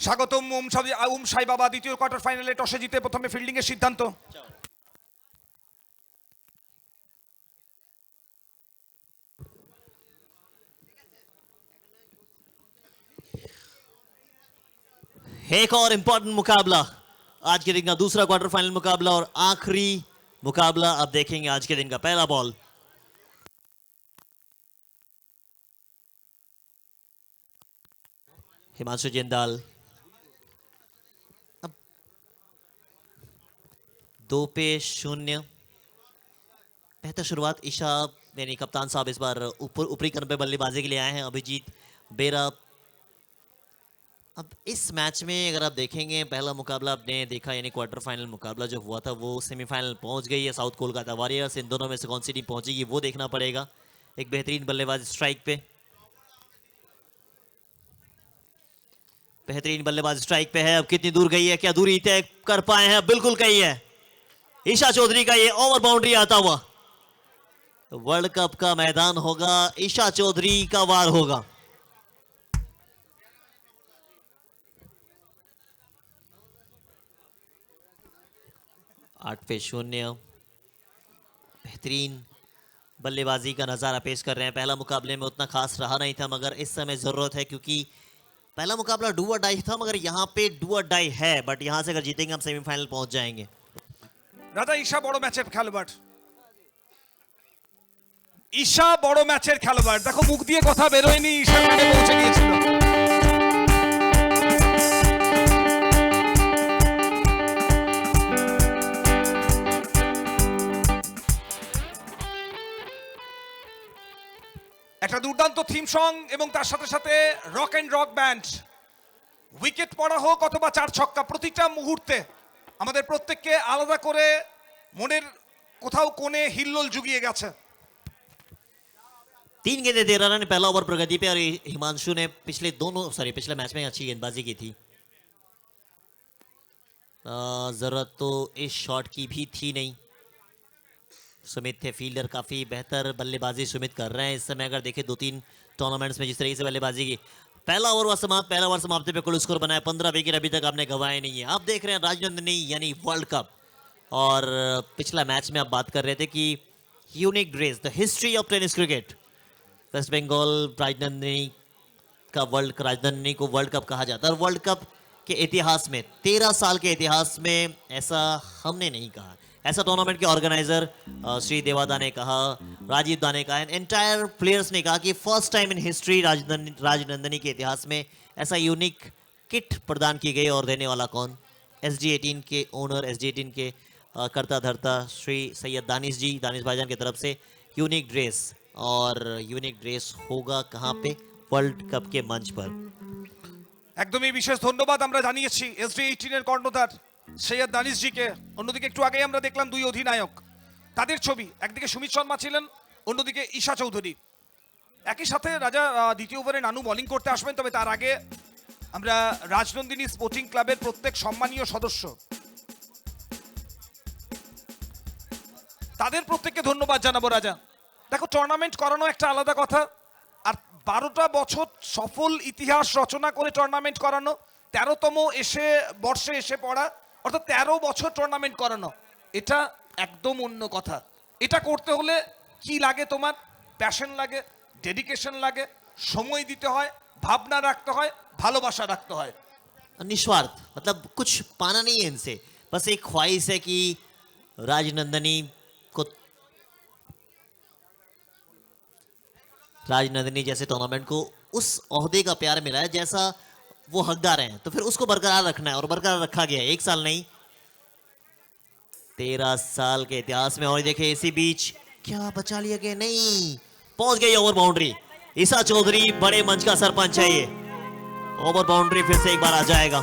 স্বাগতম ওম সাই বাবা। দ্বিতীয় কোয়ার্টার ফাইনালে টসে জিতে প্রথমে ফিল্ডিং এর সিদ্ধান্ত। एक और इंपॉर्टेंट मुकाबला आज के दिन का दूसरा क्वार्टर फाइनल मुकाबला और आखिरी मुकाबला अब देखेंगे आज के दिन का पहला बॉल। हिमांशु जिंदाल 2-0। बेहतर शुरुआत ईशा यानी कप्तान साहब इस बार ऊपरी क्रम पे बल्लेबाजी के लिए आए हैं। अभिजीत बेरा। अब इस मैच में अगर आप देखेंगे पहला मुकाबला आपने देखा यानी क्वार्टर फाइनल मुकाबला जो हुआ था वो सेमीफाइनल पहुंच गई है साउथ कोलकाता वॉरियर्स। इन दोनों में से कौन सी टीम पहुंचेगी वो देखना पड़ेगा। एक बेहतरीन बल्लेबाज स्ट्राइक पे, बेहतरीन बल्लेबाज स्ट्राइक पे है। अब कितनी दूर गई है, क्या दूरी तय कर पाए हैं? बिल्कुल गई है। ईशा चौधरी का ये ओवर बाउंड्री आता हुआ। वर्ल्ड कप का मैदान होगा, ईशा चौधरी का वार होगा। आठ पे 0। बेहतरीन बल्लेबाजी का नजारा पेश कर रहे हैं। पहला मुकाबले में उतना खास रहा नहीं था मगर इस समय जरूरत है क्योंकि पहला मुकाबला डू और डाई था मगर यहाँ पे डू और डाई है। बट यहाँ से अगर जीतेंगे हम सेमीफाइनल पहुंच जाएंगे। রাজা ঈশা বড় ম্যাচের খেলোয়াড়। ঈশা বড় ম্যাচের খেলোয়াড়। দেখো মুখ দিয়ে কথা বেরোয়নি, ঈশা কানে পৌঁছে গিয়েছিল। একটা দুর্দান্ত থিম সং এবং তার সাথে সাথে rock and rock band. Wicket পড়া হোক অথবা চার ছক্কা, প্রতিটা মুহূর্তে আমাদের প্রত্যেককে আলাদা করে মনের কোথাও কোণে হিল্লোল জুগিয়ে গেছে। 3 गेंदें 13 रन पहला ओवर प्रगति पे और हिमांशु ने पिछले मैच में अच्छी गेंदबाजी की थी। जरूरत तो इस शॉट की भी थी नहीं। सुमित थे फील्डर, काफी बेहतर बल्लेबाजी सुमित कर रहे हैं इस समय। अगर देखें 2-3 टूर्नामेंट्स में जिस तरीके से बल्लेबाजी की, पहला ओवर समाप्ति पे कुल स्कोर बनाया 15 विकेट अभी तक आपने गंवाए नहीं है। आप देख रहे हैं राजनंदिनी यानी वर्ल्ड कप। और पिछला मैच में आप बात कर रहे थे कि unique dress the history of tennis cricket. West Bengal Rajnandini को वर्ल्ड कप कहा जाता है और वर्ल्ड कप के इतिहास में 13 साल के इतिहास में ऐसा हमने नहीं कहा। ऐसा टूर्नामेंट के ऑर्गेनाइजर श्री देवादा ने कहा, राजीव दा ने कहा, एंटायर प्लेयर्स ने कहा कि first time in history Rajnandini के इतिहास में ऐसा यूनिक किट प्रदान की गई। और देने वाला कौन? SG18 के ओनर, SG18 के करता धरता श्री सैयद दानिश जी, दानिश भाईजान की तरफ से यूनिक ड्रेस। और यूनिक ड्रेस होगा कहाँ पे? वर्ल्ड कप के मंच पर। একদমই বিশেষ ধন্যবাদ আমরা জানিয়েছি SG18 এর কর্ণধার সৈয়দ দানিশ জিকে। অন্যদিকে একটু আগে আমরা দেখলাম দুই অধিনায়ক, তাদের ছবি। একদিকে সুমিত শর্মা ছিলেন, অন্যদিকে ঈশা চৌধুরী। একই সাথে রাজা দ্বিতীয় ওভারে নানু বোলিং করতে আসবেন। তবে তার আগে আমরা রাজনন্দিনী স্পোর্টিং ক্লাবের প্রত্যেক সম্মানীয় সদস্য তাদের প্রত্যেককে ধন্যবাদ জানাবো। রাজা দেখো, টুর্নামেন্ট করানো একটা আলাদা কথা, আর 12টা বছর সফল ইতিহাস রচনা করে টুর্নামেন্ট করানো, 13তম বর্ষে এসে পড়া, অর্থাৎ 13 বছর টুর্নামেন্ট করানো, এটা একদম অন্য কথা। এটা করতে হলে কি লাগে তোমার? প্যাশন লাগে, ডেডিকেশন লাগে, সময় দিতে হয়, ভাবনা রাখতে হয়, ভালোবাসা রাখতে হয়। निस्वार्थ, मतलब कुछ पाना नहीं है इनसे, बस एक ख्वाहिश है कि राजनंदिनी जैसे टूर्नामेंट को उस ओहदे का प्यार मिला है जैसा वो हकदार हैं, तो फिर उसको बरकरार रखना है और बरकरार रखा गया है। 1 साल नहीं, 13 साल के इतिहास में। और देखे इसी बीच क्या बचा लिया गया? नहीं, पहुंच गई ओवर बाउंड्री। ईशा चौधरी बड़े मंच का सरपंच है। ये ओवर बाउंड्री फिर से एक बार आ जाएगा।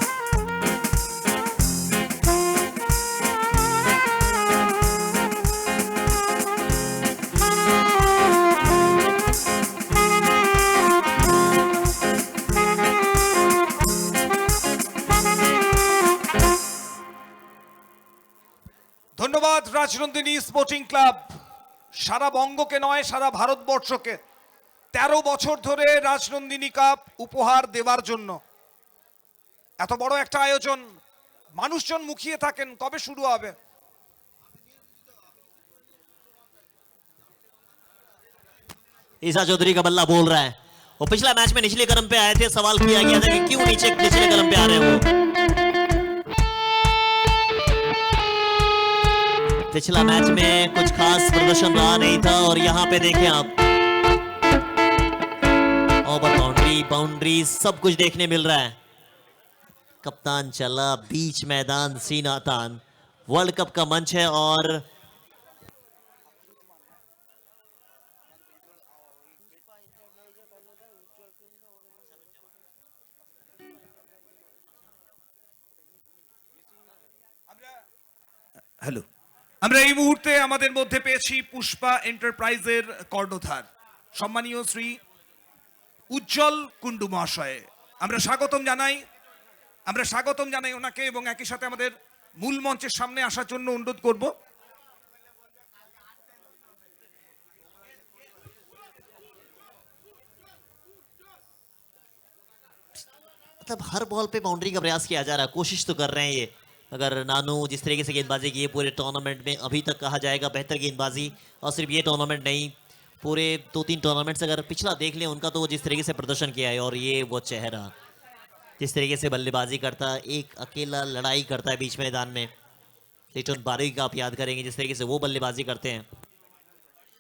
ধন্যবাদ রাজনন্দিনী স্পোর্টিং ক্লাব। সারা বঙ্গকে নয়, সারা ভারতবর্ষকে 13 বছর ধরে রাজনন্দিনী কাপ উপহার দেওয়ার জন্য এত বড় একটা আয়োজন, মানুষজন মুখিয়ে থাকেন, কবে শুরু হবে? ईसा चौधरी का बल्ला बोल रहा है। वो पिछला मैच में निचले कदम पे आए थे, सवाल किया गया था कि क्यों निचले कदम पे आ रहे हो। पिछला मैच में कुछ खास प्रदर्शन रहा नहीं था और यहाँ पे देखें आप, ओवर बाउंड्री सब कुछ देखने मिल रहा है। कप्तान चला, बीच मैदान सीना तान, वर्ल्ड कप का मंच है और হ্যালো, আমরা এই মুহূর্তে আমাদের মধ্যে পেয়েছি পুষ্পা এন্টারপ্রাইজের কর্ণধার সম্মানীয় শ্রী উজ্জ্বল কুন্ডু মহাশয়। আমরা স্বাগতম জানাই ওনাকে এবং একই সাথে আমাদের মূল মঞ্চের সামনে আসার জন্য অনুরোধ করব। मतलब हर बॉल पे बाउंड्री का प्रयास किया जा रहा है, कोशिश तो कर रहे हैं ये। अगर नानू जिस तरीके से गेंदबाजी की है पूरे टूर्नामेंट में, अभी तक कहा जाएगा बेहतर गेंदबाजी, और सिर्फ ये टूर्नामेंट नहीं, पूरे 2-3 टूर्नामेंट से अगर पिछला देख लें उनका, तो वो जिस तरीके से प्रदर्शन किया है और ये वो चेहरा जिस तरीके से बल्लेबाजी करता है, एक अकेला लड़ाई करता है बीच मैदान में। लिटन बारवी का आप याद करेंगे जिस तरीके से वो बल्लेबाजी करते हैं।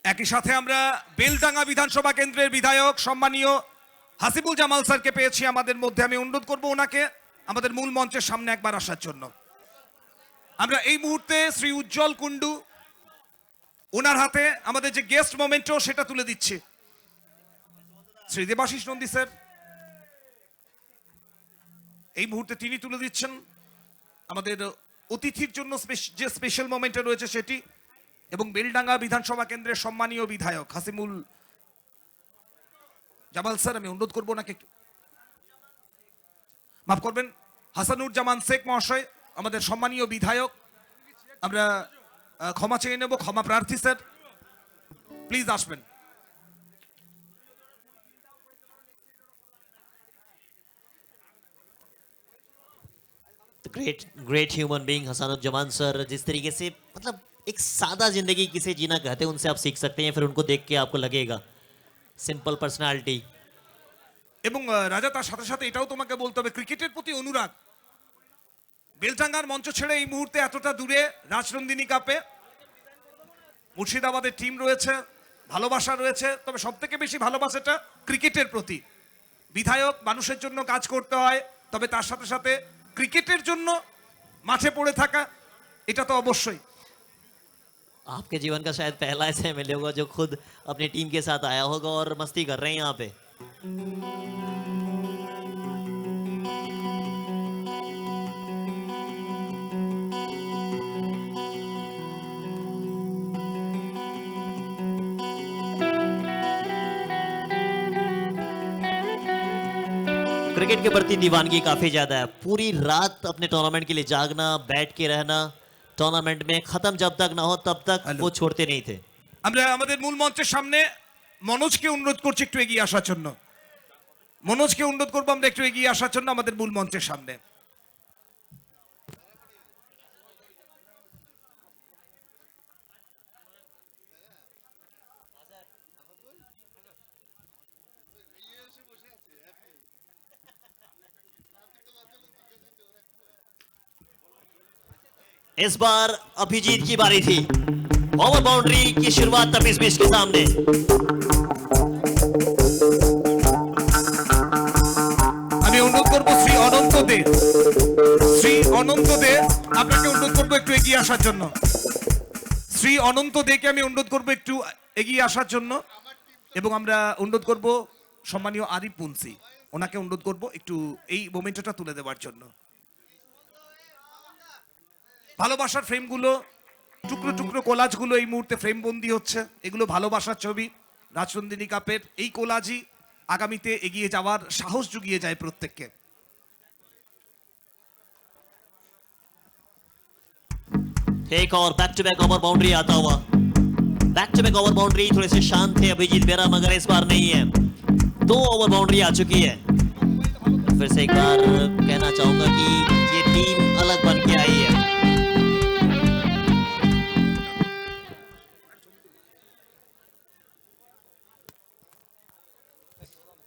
একই সাথে আমরা বেলডাঙ্গা বিধানসভা কেন্দ্রের বিধায়ক সম্মানীয় হাসিবুল জামাল স্যারকে পেয়েছি আমাদের মধ্যে। আমি অনুরোধ করব ওনাকে আমাদের মূল মঞ্চের সামনে একবার আসার জন্য। আমরা এই মুহূর্তে শ্রী উজ্জ্বল কুন্ডু ওনার হাতে আমাদের যে গেস্ট মোমেন্টো সেটা তুলে দিচ্ছে শ্রী দেবাশিস নন্দী স্যার। এই মুহূর্তে তিনি তুলে দিচ্ছেন আমাদের অতিথির জন্য যে স্পেশাল মোমেন্টে রয়েছে সেটি, এবং বেলডাঙ্গা বিধানসভা কেন্দ্রের সম্মানীয় বিধায়ক হাসিমুল জামাল স্যার, আমি অনুরোধ করবো ওনাকে একটু মাফ করবেন, হাসানুর জামান শেখ মহাশয় আমাদের সম্মানীয় বিধায়ক, আমরা ক্ষমা চেয়ে নেব, ক্ষমা প্রার্থী স্যার, প্লিজ আসবেন। ग्रेट ह्यूमन बीइंग हसानुज्जमान सर, जिस तरीके से मतलब एक सादा जिंदगी किसे जीना कहते हैं उनसे आप सीख सकते हैं, फिर उनको देख के आपको लगेगा सिंपल पर्सनालिटी। এবং রাজা তার সাথে সাথে এটাও তোমাকে বলতে হবে ক্রিকেটের প্রতি অনুরাগ। বেলডাঙ্গার মঞ্চ ছেড়ে এই মুহূর্তে এতটা দূরে রাজনন্দিনী কাপে মুর্শিদাবাদের টিম রয়েছে, ভালোবাসা রয়েছে, তবে সব থেকে বেশি ভালোবাসাটা ক্রিকেটের প্রতি। বিধায়ক মানুষের জন্য কাজ করতে হয়, তবে তার সাথে সাথে ক্রিকেটের জন্য মাঠে পড়ে থাকা এটা তো অবশ্যই। आपके जीवन का शायद पहला ऐसा एमएलए होगा जो खुद अपनी टीम के साथ आया होगा और मस्ती कर रहे हैं यहाँ पे। क्रिकेट के प्रति दीवानगी काफी ज्यादा है, पूरी रात अपने टूर्नामेंट के लिए जागना, बैठ के रहना, टूर्नामेंट में खत्म जब तक ना हो तब तक वो छोड़ते नहीं थे। আমরা আমাদের মূল মঞ্চের সামনে মনোজকে অনুরোধ করছি একটু এগিয়ে আসার জন্য। মনোজকে অনুরোধ করবো আমরা একটু এগিয়ে আসার জন্য আমাদের মূল মঞ্চের সামনে। इस बार अभिजीत की बारी थी, ओवर बाउंड्री की शुरुआत तमीज मिश के सामने। আমি অনুরোধ করবো শ্রী অনন্ত দে, আপনাকে অনুরোধ করবো একটু এগিয়ে আসার জন্য। শ্রী অনন্ত দেকে আমি অনুরোধ করবো একটু এগিয়ে আসার জন্য, এবং আমরা অনুরোধ করব সম্মানীয় আরিফ মুন্সি, ওনাকে অনুরোধ করবো একটু এই মোমেন্টটা তুলে দেওয়ার জন্য। ভালোবাসার ফ্রেমগুলো, টুকরো টুকরো কোলাজগুলো এই মুহূর্তে ফ্রেম বন্দি হচ্ছে, এগুলো ভালোবাসার ছবি। রাজনন্দিনী কাপের এই কোলাজই আগামীতে এগিয়ে যাওয়ার সাহস জুগিয়ে যায় প্রত্যেককে। एक और back to back over boundary आता हुआ, back to back over boundary, थोड़े से शांत थे अभिजीत बेरा, मगर इस बार नहीं है। 2 ओवर बाउंड्री आ चुकी है। फिर से एक बार कहना चाहूंगा कि ये टीम अलग बन के आई है।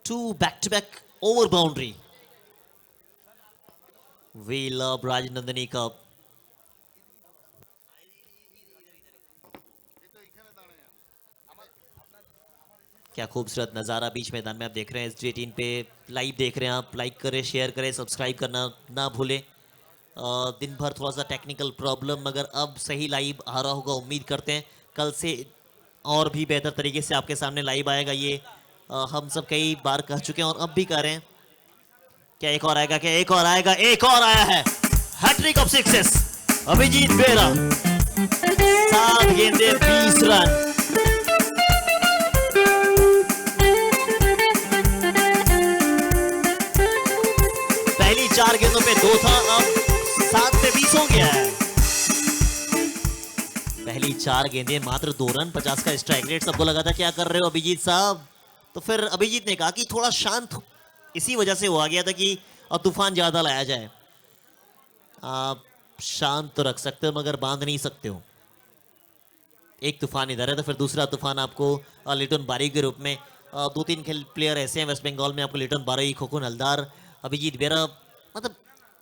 Two back-to-back over boundary. We love Rajnandani Cup. क्या खूबसूरत नज़ारा बीच मैदान में आप देख रहे हैं। SG18 पे लाइव देख रहे हैं आप। लाइक करें, शेयर करें, सब्सक्राइब करना ना भूलें। दिन भर थोड़ा सा टेक्निकल प्रॉब्लम, मगर अब सही लाइव आ रहा होगा। उम्मीद करते हैं कल से और भी बेहतर तरीके से आपके सामने लाइव आएगा। ये हम सब कई बार कह चुके हैं और अब भी कह रहे हैं। क्या एक और आएगा? क्या एक और आएगा? एक और आया है। हैट्रिक ऑफ सिक्सेस अभिजीत बेरा, 7 गेंदे 20 रन। पहली 4 गेंदों पे 2 था, अब 7 पे 20 हो गया है। पहली 4 गेंदें मात्र 2 रन, 50 का स्ट्राइक रेट। सबको लगा था क्या कर रहे हो अभिजीत साहब, तो फिर अभिजीत ने कहा कि थोड़ा शांत, इसी वजह से हुआ गया था कि अब तूफान ज्यादा लाया जाए। आप शांत तो रख सकते हो मगर बांध नहीं सकते हो। एक तूफान इधर है तो फिर दूसरा तूफान आपको लिटन बारी के रूप में 2-3 प्लेयर ऐसे हैं वेस्ट बंगाल में आपको, लिटन बारी, खोखन हलदार, अभिजीत बेरा, मतलब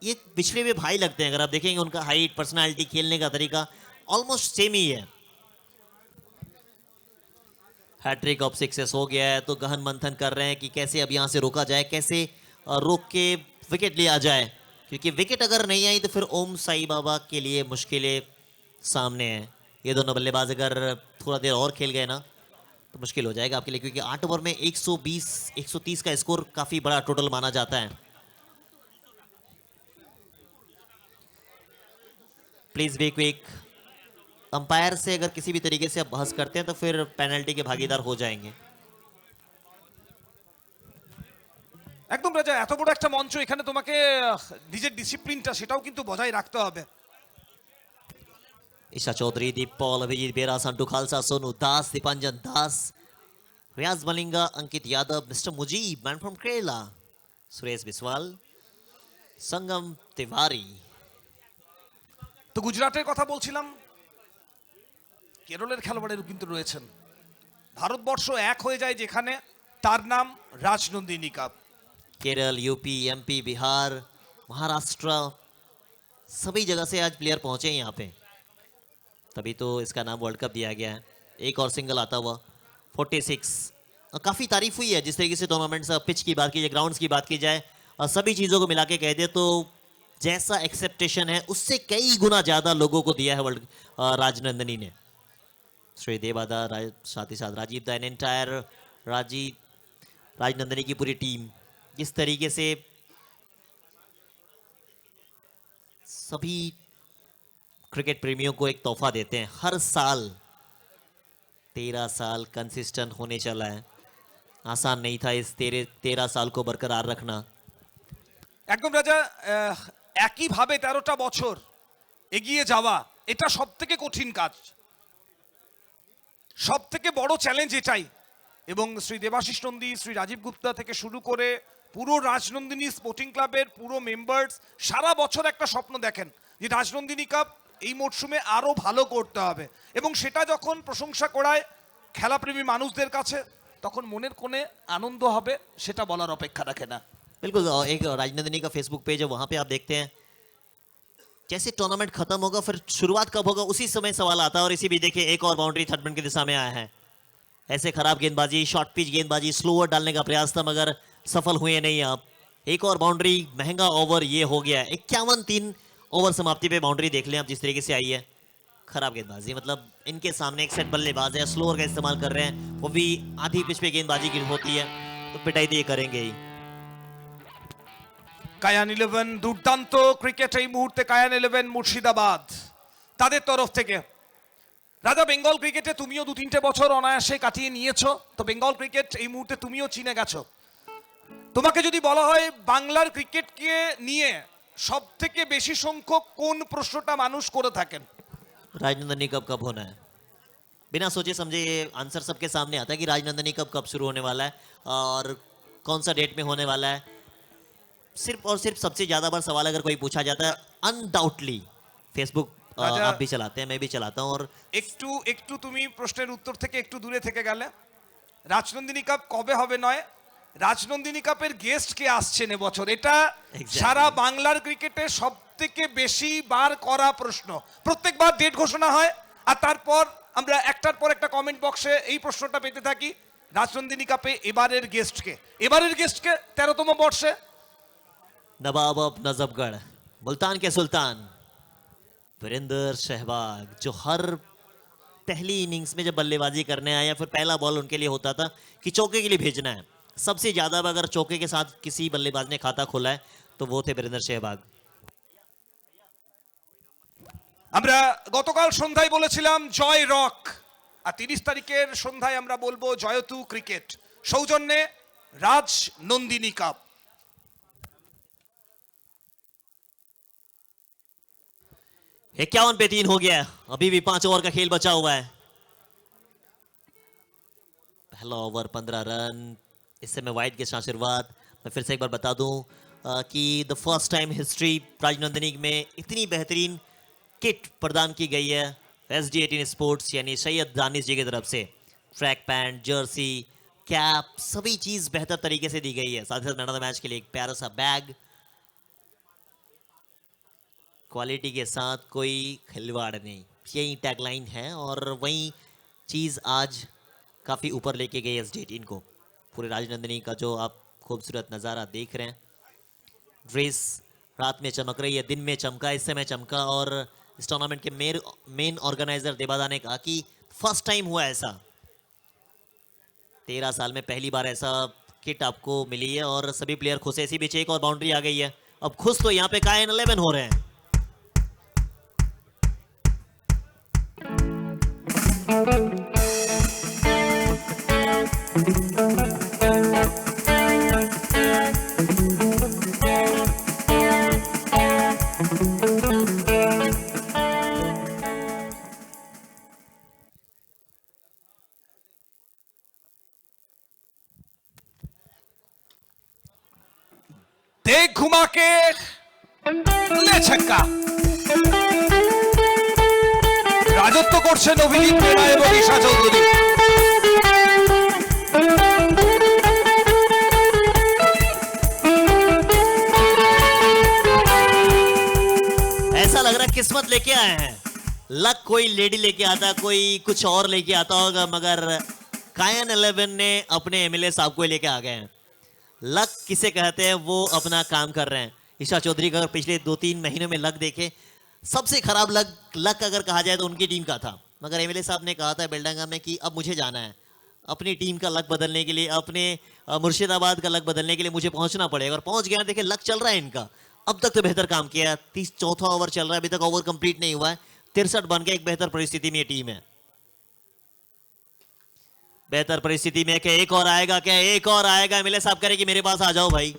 ये पिछले हुए भाई लगते हैं। अगर आप देखेंगे उनका हाइट, पर्सनालिटी, खेलने का तरीका ऑलमोस्ट सेम ही है। हैट्रिक ऑफ सिक्सेस हो गया है तो गहन मंथन कर रहे हैं कि कैसे अब यहां से रोका जाए, कैसे रोक के विकेट लिया जाए, क्योंकि विकेट अगर नहीं आई तो फिर ओम साई बाबा के लिए मुश्किलें सामने हैं। ये दोनों बल्लेबाज अगर थोड़ा देर और खेल गए ना तो मुश्किल हो जाएगा आपके लिए, क्योंकि 8 ओवर में 120-130 का स्कोर काफी बड़ा टोटल माना जाता है। Please be quick. अंपायर से अगर किसी भी तरीके से आप बहस करते हैं तो फिर पेनल्टी के भागीदार हो जाएंगे। একদম রাজা, এত বড় একটা মঞ্চ, এখানে তোমাকে নিজের ডিসিপ্লিনটা সেটাও কিন্তু বজায় রাখতে হবে। Isha Chaudhary, Deep Paul, Abhijit Bera, Santu Khalsa, Sonu Das, Dipanjan Das, Riyaz Malinga, Ankit Yadav, mister Mujib man from Kerala, Suresh Biswal, Sangam Tiwari. তো গুজরাটের কথা বলছিলাম, কেরলের খেলোয়াড়েরও কিন্তু রয়েছেন। ভারতবর্ষ এক হয়ে যায় যেখানে, তার নাম Rajnandini cup. Kerala, UP, MP, Bihar, Maharashtra, सभी जगह से आज प्लेयर पहुंचे हैं यहाँ पे, तभी तो इसका नाम वर्ल्ड कप दिया गया है। एक और सिंगल आता हुआ 46। काफ़ी तारीफ हुई है जिस तरीके से टूर्नामेंट्स, पिच की बात की जाए, ग्राउंड्स की बात की जाए, और सभी चीज़ों को मिला के कह दे तो जैसा एक्सेप्टेशन है उससे कई गुना ज़्यादा लोगों को दिया है वर्ल्ड राजनंदनी ने। श्री देवादा, साथ ही साथ राजीव दा, एंटायर राजनंदनी की पूरी टीम जिस तरीके से सभी क्रिकेट प्रेमियों को एक तोहफा देते हैं हर साल। 13 साल कंसिस्टेंट होने चला है, आसान नहीं था इस 13 साल को बरकरार रखना। একদম রাজা, একইভাবে 13টা বছর এগিয়ে যাওয়া এটা সবথেকে কঠিন কাজ, সবথেকে বড় চ্যালেঞ্জ এটাই। এবং শ্রী দেবাশিস নন্দী, শ্রী রাজীব গুপ্তা থেকে শুরু করে পুরো রাজনন্দিনী স্পোর্টিং ক্লাবের পুরো মেম্বার্স সারা বছর একটা স্বপ্ন দেখেন যে রাজনন্দিনী কাপ এই মরশুমে আরো ভালো করতে হবে, এবং সেটা যখন প্রশংসা করায় খেলাপ্রেমী মানুষদের কাছে তখন মনের কোণে আনন্দ হবে, সেটা বলার অপেক্ষা রাখে না। बिल्कुल, एक राजनंदिनी का फेसबुक पेज है, वहां पे आप देखते हैं जैसे टूर्नामेंट खत्म होगा फिर शुरुआत कब होगा उसी समय सवाल आता है। और इसी भी देखिए एक और बाउंड्री थर्ड मैन की दिशा में आया है। ऐसे खराब गेंदबाजी, शॉर्ट पिच गेंदबाजी, स्लोअर डालने का प्रयास था मगर सफल हुए नहीं आप। एक और बाउंड्री, महंगा ओवर ये हो गया। 51-3 ओवर समाप्ति पे बाउंड्री देख लें आप जिस तरीके से आई है। खराब गेंदबाजी, मतलब इनके सामने एक सेट बल्लेबाज है, स्लोअर का इस्तेमाल कर रहे हैं, वो भी आधी पिच पे गेंदबाजी की होती है तो पिटाई तो ये करेंगे ही। কায়ান 11 দুর্দান্ত ক্রিকেট এই মুহূর্তে। কায়ান 11 মুর্শিদাবাদ তাদের তরফ থেকে। রাজা, বেঙ্গল ক্রিকেটে তুমিও 2-3টে বছর অনায়াসে কাটিয়ে নিয়েছো, তো বেঙ্গল ক্রিকেট এই মুহূর্তে তুমিও চিনে গেছো। তোমাকে যদি বলা হয় বাংলার ক্রিকেটকে নিয়ে সব থেকে বেশি সংখ্যক কোন প্রশ্নটা মানুষ করে থাকেন? राजनंदनी कब होना है, बिना सोचे समझे ये आंसर सबके सामने आता है कि राजनंदनी कब शुरू होने वाला है और कौन सा डेट में होने वाला है। सिर्फ और सिर्फ सबसे ज्यादा बार सवाल अगर कोई पूछा जाता है अनडाउटली फेसबुक राजा- आप भी चलाते हैं मैं भी चलाता हूँ और একটু একটু তুমি প্রশ্নের উত্তর থেকে একটু দূরে থেকে গেলে রাজনন্দিনী কাপ কবে হবে নয় রাজনন্দিনী কাপের গেস্ট কে আসছেন এবছর এটা Exactly. সারা বাংলার ক্রিকেটে সব থেকে বেশি বার করা প্রশ্ন প্রত্যেকবার ডেট ঘোষণা হয় আর তারপর আমরা একটার পর একটা কমেন্ট বক্সে এই প্রশ্নটা পেতে থাকি রাজনন্দিনী কাপে এবারের গেস্টকে 13তম বর্ষে नवाब ऑफ नजफगढ़ मुल्तान के सुल्तान वीरेंद्र सहवाग जो हर पहली इनिंग्स में जब बल्लेबाजी करने आए या फिर पहला बॉल उनके लिए होता था कि चौके के लिए भेजना है सबसे ज्यादा अगर चौके के साथ किसी बल्लेबाज ने खाता खोला है तो वो थे वीरेंद्र सहवाग আমরা গতকাল সন্ধ্যায় বলেছিলাম জয় রক আর 30 তারিখের সন্ধ্যায় আমরা বলবো জয়তু ক্রিকেট সৌজন্যে রাজ নন্দিনী কাপ इक्यावन पे 3 हो गया है। अभी भी 5 ओवर का खेल बचा हुआ है पहला ओवर 15 रन इससे मैं वाइड के आशीर्वाद मैं फिर से एक बार बता दूं कि the first time history Rajnandini में इतनी बेहतरीन किट प्रदान की गई है SD18 स्पोर्ट्स यानी सैयद दानिश जी की तरफ से ट्रैक पैंट जर्सी कैप सभी चीज बेहतर तरीके से दी गई है साथ ही साथ मैन ऑफ द मैच के लिए एक प्यारा सा बैग क्वालिटी के साथ कोई खिलवाड़ नहीं यही टैगलाइन है और वही चीज़ आज काफ़ी ऊपर लेके गई SD18 को पूरे राजनंदिनी का जो आप खूबसूरत नज़ारा देख रहे हैं ड्रेस रात में चमक रही है दिन में चमका इस समय चमका और इस टूर्नामेंट के मेन ऑर्गेनाइजर देबादा ने कहा कि फर्स्ट टाइम हुआ ऐसा 13 साल में पहली बार ऐसा किट आपको मिली है और सभी प्लेयर खुश है इसी बीच एक और बाउंड्री आ गई है अब खुश तो यहाँ पे कायन 11 हो रहे हैं देख घुमा के ले छक्का রাজত্ব করছেন অভিজিৎ বেরা এবং ঈশা চৌধুরী ऐसा लग रहा है किस्मत लेके आए हैं लक कोई लेडी लेके आता कोई कुछ और लेके आता होगा मगर कायन 11 ने अपने MLA साहब को लेके आ गए हैं लक किसे कहते हैं वो अपना काम कर रहे हैं ईशा चौधरी का अगर पिछले 2-3 महीनों में लक देखे सबसे खराब लक अगर कहा जाए तो उनकी टीम का था मगर MLA साहब ने कहा था बेलडंगा में कि अब मुझे जाना है अपनी टीम का लक बदलने के लिए अपने मुर्शिदाबाद का लक बदलने के लिए मुझे पहुंचना पड़ेगा और पहुंच गया देखे लक चल रहा है इनका अब तक तो बेहतर काम किया 34वां ओवर चल रहा है अभी तक ओवर कंप्लीट नहीं हुआ है 63 बन के एक बेहतर परिस्थिति में ये टीम है बेहतर परिस्थिति में क्या एक और आएगा क्या एक और आएगा MLA साहब कह रहे कि मेरे पास आ जाओ भाई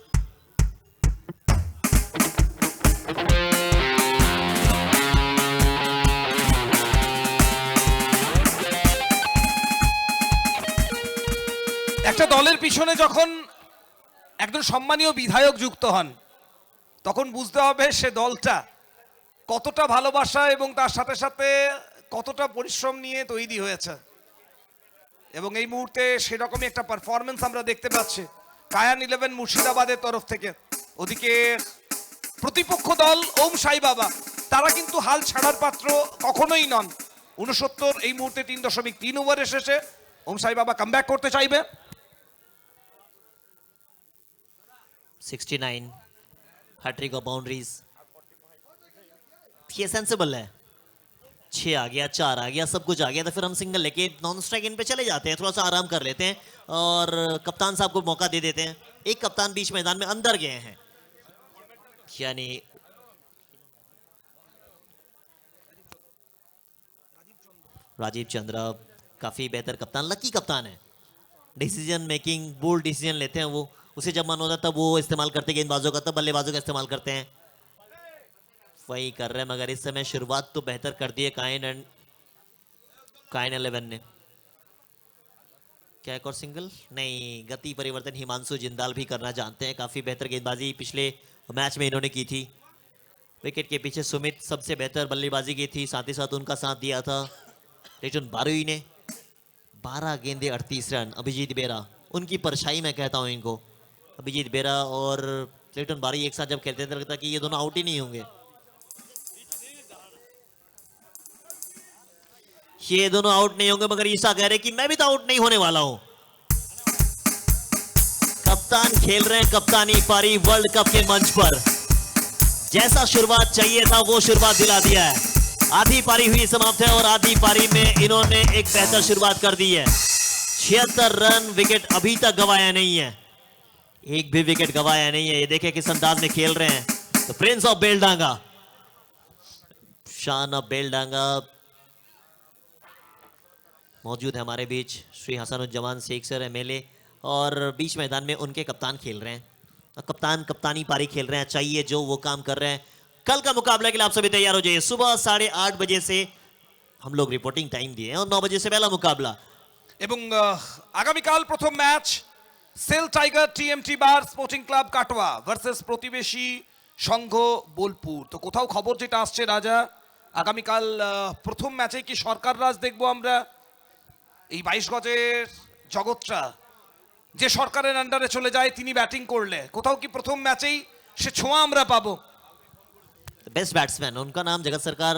একটা দলের পিছনে যখন একজন সম্মানীয় বিধায়ক যুক্ত হন তখন বুঝতে হবে সে দলটা কতটা ভালোবাসা এবং তার সাথে সাথে কতটা পরিশ্রম নিয়ে তৈরি হয়েছে এবং এই মুহূর্তে সেরকমই একটা পারফরমেন্স আমরা দেখতে পাচ্ছি কায়ান 11 মুর্শিদাবাদের তরফ থেকে ওদিকে প্রতিপক্ষ দল ওম সাই বাবা তারা কিন্তু হাল ছাড়ার পাত্র কখনোই নন 69 এই মুহূর্তে 3.3 ওভারে শেষে ওম সাই বাবা কামব্যাক করতে চাইবে 69 हैट्रिक ऑफ बाउंड्रीज ये सेंसिबल है 6 आ गया 4 आ गया सब कुछ आ गया तो फिर हम सिंगल लेके नॉन स्ट्राइक इन पे चले जाते हैं थोड़ा सा आराम कर लेते हैं और कप्तान साहब को मौका दे देते हैं एक कप्तान बीच मैदान में अंदर गए हैं यानी राजीव चंद्रा काफी बेहतर कप्तान लकी कप्तान है डिसीजन मेकिंग बोल्ड डिसीजन लेते हैं वो उसे जब मन होता है तब वो इस्तेमाल करते हैं गेंदबाजों का तब बल्लेबाजों का इस्तेमाल करते हैं वही कर रहे हैं मगर इस समय शुरुआत तो बेहतर कर दी है कायन 11 ने क्या एक और सिंगल नहीं गति परिवर्तन हिमांशु जिंदाल भी करना जानते हैं काफी बेहतर गेंदबाजी पिछले मैच में इन्होंने की थी। विकेट के पीछे सुमित सबसे बेहतर बल्लेबाजी की थी, साथ ही साथ उनका साथ दिया था टेटन बारुई ने। 12 गेंदे 38 रन। अभिजीत बेरा उनकी परछाई मैं कहता हूं इनको। अभिजीत बेरा और क्लेटन बारी एक साथ जब खेलते थे लगता कि ये दोनों आउट ही नहीं होंगे। ये दोनों आउट नहीं होंगे, मगर ईसा कह रहे कि मैं भी तो आउट नहीं होने वाला हूं। कप्तान खेल रहे हैं कप्तानी पारी वर्ल्ड कप के मंच पर। जैसा शुरुआत चाहिए था वो शुरुआत दिला दिया है। आधी पारी हुई समाप्त है और आधी पारी में इन्होंने एक बेहतर शुरुआत कर दी है। 76 रन। विकेट अभी तक गवाया नहीं है, एक भी विकेट गवाया नहीं है। ये देखे किस अंदाज में खेल रहे हैं। तो प्रिंस ऑफ बेलडांगा, शान ऑफ बेलडांगा मौजूद है हमारे बीच। श्री हसनुज्जमान शेख सर एमएलए, और बीच मैदान में उनके कप्तान खेल रहे हैं। कप्तान कप्तानी पारी खेल रहे हैं। चाहिए जो वो काम कर रहे हैं। कल का मुकाबला के लिए आप सभी तैयार हो जाइए। सुबह 8:30 बजे से हम लोग रिपोर्टिंग टाइम दिए हैं और 9 बजे से पहला मुकाबला। এবং আগামীকাল প্রথম match SAIL tiger TMT bar sporting club Katwa versus Pratibeshi Sangha Bolpur. তো কোথাও খবর যেটা আসছে রাজা, আগামীকাল প্রথম ম্যাচে কি সরকার রাজ দেখবো আমরা? এই 22 গজের জগৎটা যে সরকারের আন্ডারে চলে যায় তিনি ব্যাটিং করলে কোথাও কি প্রথম ম্যাচেই সে ছোঁয়া আমরা পাবো? बेस्ट बैट्समैन उनका नाम जगत सरकार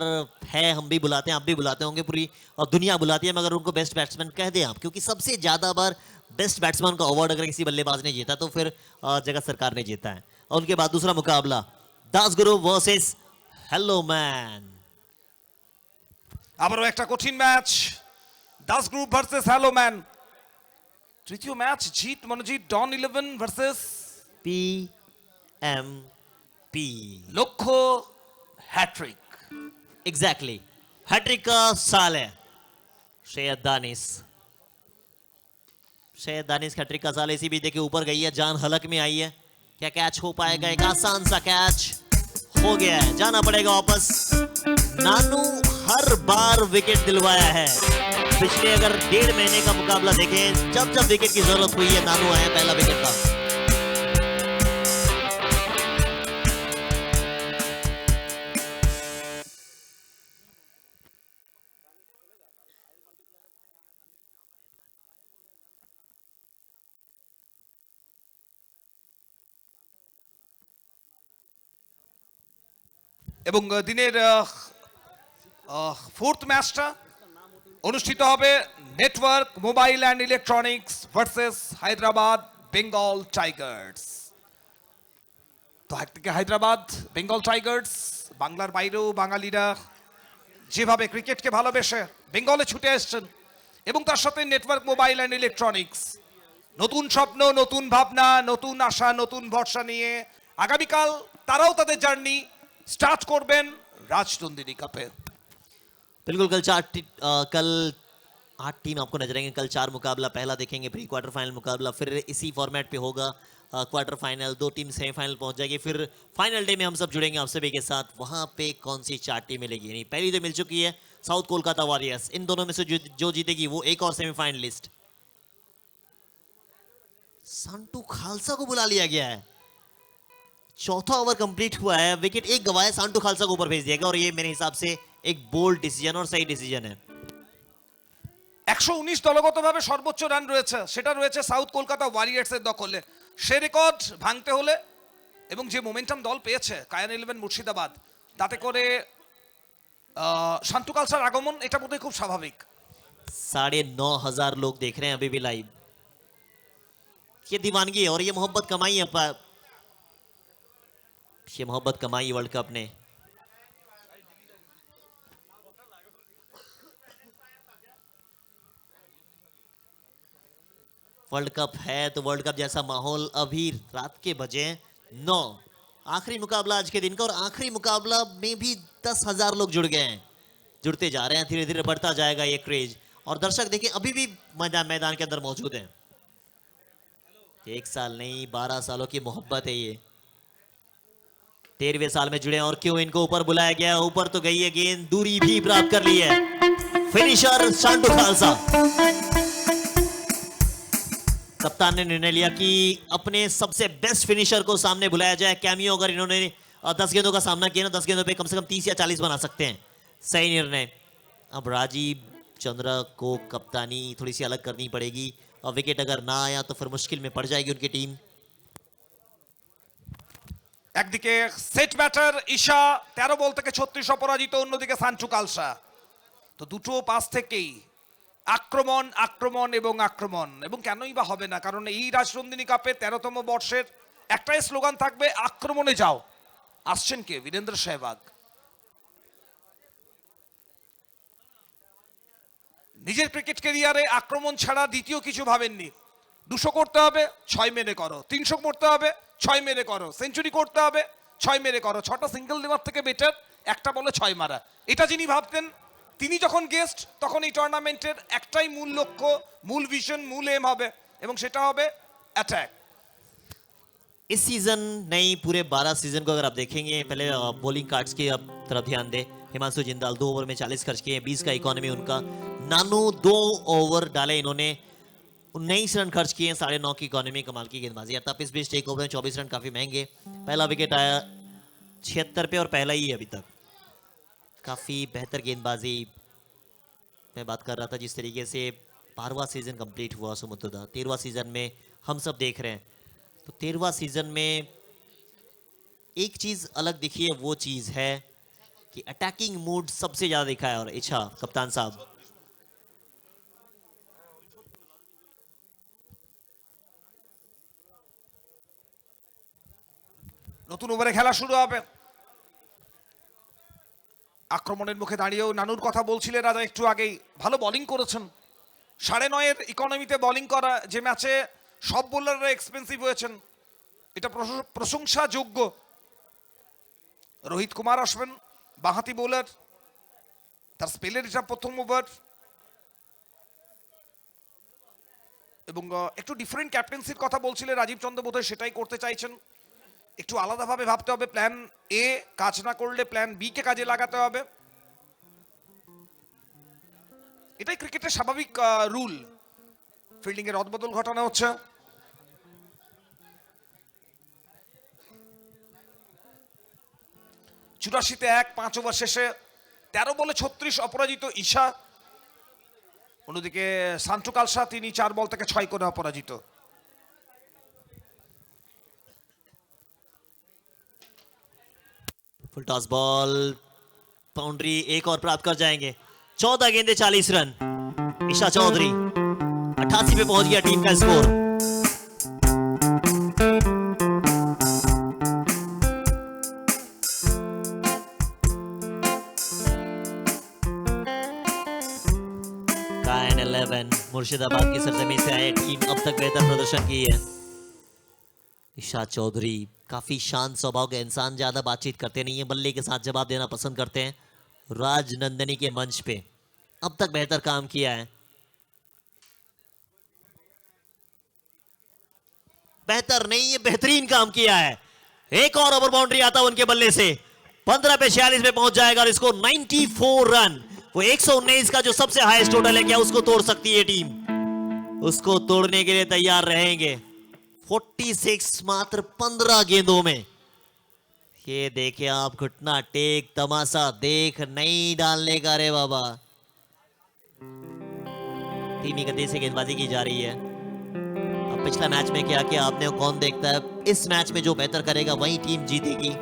है। हम भी बुलाते हैं, आप भी बुलाते होंगे, पूरी और दुनिया बुलाती है, मगर उनको बेस्ट बैट्समैन कह दें आप, क्योंकि सबसे ज्यादा बार बेस्ट बैट्समैन का अवार्ड अगर किसी बल्लेबाज ने जीता तो फिर जगत सरकार ने जीता है। और उनके बाद दूसरा मुकाबला दासगुरु वर्सेस हेलो मैन। আবারও একটা কঠিন match Das group versus hello man. তৃতীয় ম্যাচ জিত মনোজিৎ ডন 11 ভার্সেস PMP। লক্ষ্য हैट्रिक। एग्जैक्टली हैट्रिक का साल है। शेयद दानिश हैट्रिक का साल। इसी भी देखिए ऊपर गई है, जान हलक में आई है। क्या कैच हो पाएगा? एक आसान सा कैच हो गया है। जाना पड़ेगा वापस। नानू हर बार विकेट दिलवाया है। पिछले अगर 1.5 महीने का मुकाबला देखें, जब जब विकेट की जरूरत हुई है नानू आया पहला विकेट का। এবং দিনের ফোর্থ ম্যাচটা অনুষ্ঠিত হবে network mobile and electronics versus Hyderabad Bengal Tigers. তো একদিকে হায়দ্রাবাদ বেঙ্গল টাইগার্স, বাংলার বাইরেও বাঙালিরা যেভাবে ক্রিকেটকে ভালোবেসে বেঙ্গলে ছুটে এসছেন, এবং তার সাথে নেটওয়ার্ক মোবাইল অ্যান্ড ইলেকট্রনিক্স নতুন স্বপ্ন, নতুন ভাবনা, নতুন আশা, নতুন ভরসা নিয়ে আগামীকাল তারাও তাদের জার্নি स्टार्ट করবেন রাজনন্দিনী কাপে। बिल्कुल कल 8 टीम आपको नजर आएंगे। कल 4 मुकाबला, पहला देखेंगे प्री क्वार्टर फाइनल मुकाबला, फिर इसी फॉर्मेट पे होगा क्वार्टर फाइनल। 2 टीम सेमीफाइनल पहुंच जाएगी, फिर फाइनल डे में हम सब जुड़ेंगे आप सभी के साथ। वहां पे कौन सी 4 टीम मिलेगी? नहीं, पहली तो मिल चुकी है साउथ कोलकाता वॉरियर्स। इन दोनों में से जो जीतेगी वो एक और सेमीफाइनलिस्ट। संटू खालसा को बुला लिया गया है। चौथा ओवर कंप्लीट हुआ है, विकेट एक गवाया, सांटू खालसा को ऊपर भेज दिया गया, और ये मेरे हिसाब से एक बोल्ड डिसीजन और सही डिसीजन है। 119 দলগতভাবে সর্বোচ্চ রান রয়েছে, সেটা রয়েছে সাউথ কলকাতা ওয়ারিয়ার্সের দখলে। সে রেকর্ড ভাঙতে হলে, এবং যে মোমেন্টাম দল পেয়েছে কায়ান 11 মুর্শিদাবাদ, তাতে করে শান্তু কালসার আগমন এটা বোধহয় খুব স্বাভাবিক। 9,500 लोग देख रहे हैं अभी भी लाइव। ये दीवानगी है और ये मोहब्बत कमाई है, ये मोहब्बत कमाई वर्ल्ड कप ने। वर्ल्ड कप है तो वर्ल्ड कप जैसा माहौल। अभी रात के बजे 9, आखिरी मुकाबला आज के दिन का, और आखिरी मुकाबला में भी 10,000 लोग जुड़ गए हैं, जुड़ते जा रहे हैं। धीरे धीरे बढ़ता जाएगा ये क्रेज, और दर्शक देखिए अभी भी मैदान के अंदर मौजूद हैं। 1 साल नहीं, 12 सालों की मोहब्बत है ये। 13वें साल में जुड़े, और क्यों इनको ऊपर बुलाया गया? ऊपर तो गई है गेंद, दूरी भी प्राप्त कर ली है। फिनिशर शांटू खालसा। कप्तान ने निर्णय लिया कि अपने सबसे बेस्ट फिनिशर को सामने बुलाया जाए। कैमियो अगर इन्होंने 10 गेंदों का सामना किया ना, 10 गेंदों पे कम से कम 30 या 40 बना सकते हैं। सही निर्णय। अब राजीव चंद्रा को कप्तानी थोड़ी सी अलग करनी पड़ेगी और विकेट अगर ना आया तो फिर मुश्किल में पड़ जाएगी उनकी टीम। একদিকে সেট ব্যাটার ঈশা 13 বল থেকে 36 অপরাজিত, অন্যদিকে সান্টু কালসা। তো দুটো পাস থেকেই আক্রমণ আক্রমণ এবং আক্রমণ, এবং কেনই বা হবে না, কারণ এই রাজনন্দিনী কাপে 13তম বর্ষের একটাই স্লোগান থাকবে, আক্রমণে যাও। আসছেন কে? বীরেন্দ্র সেহবাগ। নিজের ক্রিকেট ক্যারিয়ারে আক্রমণ ছাড়া দ্বিতীয় কিছু ভাবেননি। 200 করতে হবে 6 মেরে করো, 300 করতে হবে 6 মেরে করো, সেঞ্চুরি করতে হবে 6 মেরে করো। 6টা সিঙ্গেল নেওয়ার থেকে বেটার একটা বলে 6 মারা। এটা যিনি ভাবতেন, তিনি যখন গেস্ট, তখন এই টুর্নামেন্টের একটাই মূল লক্ষ্য, মূল ভিশন, মূল এম হবে, এবং সেটা হবে অ্যাটাক। इस सीजन नहीं, पूरे 12 सीजन को अगर आप देखेंगे, पहले बॉलिंग कार्ड्स की आप तरफ ध्यान दें। हिमांशु जिंदाल 2 ओवर में 40 खर्च किए, 20 का इकोनॉमी उनका। नानू 2 ओवर डाले इन्होंने, 19 रन खर्च किए, 9.5 की इकोनॉमी। कमाल की गेंदबाजी। तब इस बीच एक ओवर में 24 रन काफी महंगे। पहला विकेट आया 76 पे और पहला ही अभी तक। काफी बेहतर गेंदबाजी मैं बात कर रहा था। जिस तरीके से 12वां सीजन कंप्लीट हुआ सुमुद्दा, 13वां सीजन में हम सब देख रहे हैं, तो 13वां सीजन में एक चीज अलग दिखी है, वो चीज है कि अटैकिंग मूड सबसे ज्यादा दिखा है। और इच्छा कप्तान साहब, নতুন ওভারে খেলা শুরু হবে। আক্রমণের মুখে দাঁড়িয়েও নানুর কথা বলছিলেন রাজা একটু আগেই। ভালো বোলিং করেছেন। 9.5 ইকোনমিতে বোলিং করা, যে ম্যাচে সব বোলাররা এক্সপেন্সিভ হয়েছেন, এটা প্রশংসাযোগ্য। রোহিত কুমার আসবেন, বাঁহাতি বোলার, তার স্পেলের এটা প্রথম ওভার, এবং একটু ডিফারেন্ট ক্যাপ্টেন্সির কথা বলছিলেন রাজীব চন্দ্র, বোধহয় সেটাই করতে চাইছেন। একটু আলাদাভাবে ভাবতে হবে, প্ল্যান এ কাজ না করলে প্ল্যান বি কে কাজে লাগাতে হবে। এটাই ক্রিকেটের স্বাভাবিক রুল। ফিল্ডিং এর অদবদল ঘটানো হচ্ছে। চুরাশিতে 5 ওভার শেষে 13 বলে 36 অপরাজিত ঈশা। অন্যদিকে সান্টু কালসা, তিনি 4 বল থেকে 6 করে অপরাজিত। फुल टॉस बॉल, बाउंड्री एक और प्राप्त कर जाएंगे। 14 गेंदे 40 रन। ईशा चौधरी 88 पे पहुंच गया टीम का स्कोर। कायन 11 मुर्शिदाबाद की सरजमी से आए टीम अब तक बेहतर प्रदर्शन की है। ईशा चौधरी काफी शांत स्वभाव के इंसान, ज्यादा बातचीत करते नहीं है, बल्ले के साथ जवाब देना पसंद करते हैं। राजनंदनी के मंच पे अब तक बेहतर काम किया है। बेहतर नहीं है, बेहतरीन काम किया है। एक और ओवर बाउंड्री आता है उनके बल्ले से। 15 पे 46 पे पहुंच जाएगा और इसको 94 रन, वो 119 का जो सबसे हाईएस्ट टोटल है, क्या उसको तोड़ सकती है टीम? उसको तोड़ने के लिए तैयार रहेंगे। 46 मात्र 15 गेंदों में। ये देखिए आप, घुटना टेक तमाशा देख नहीं डालने का रे बाबा। धीमी गति से गेंदबाजी की जा रही है। अब पिछला मैच में क्या किया आपने, कौन देखता है? इस मैच में जो बेहतर करेगा वही टीम जीतेगी।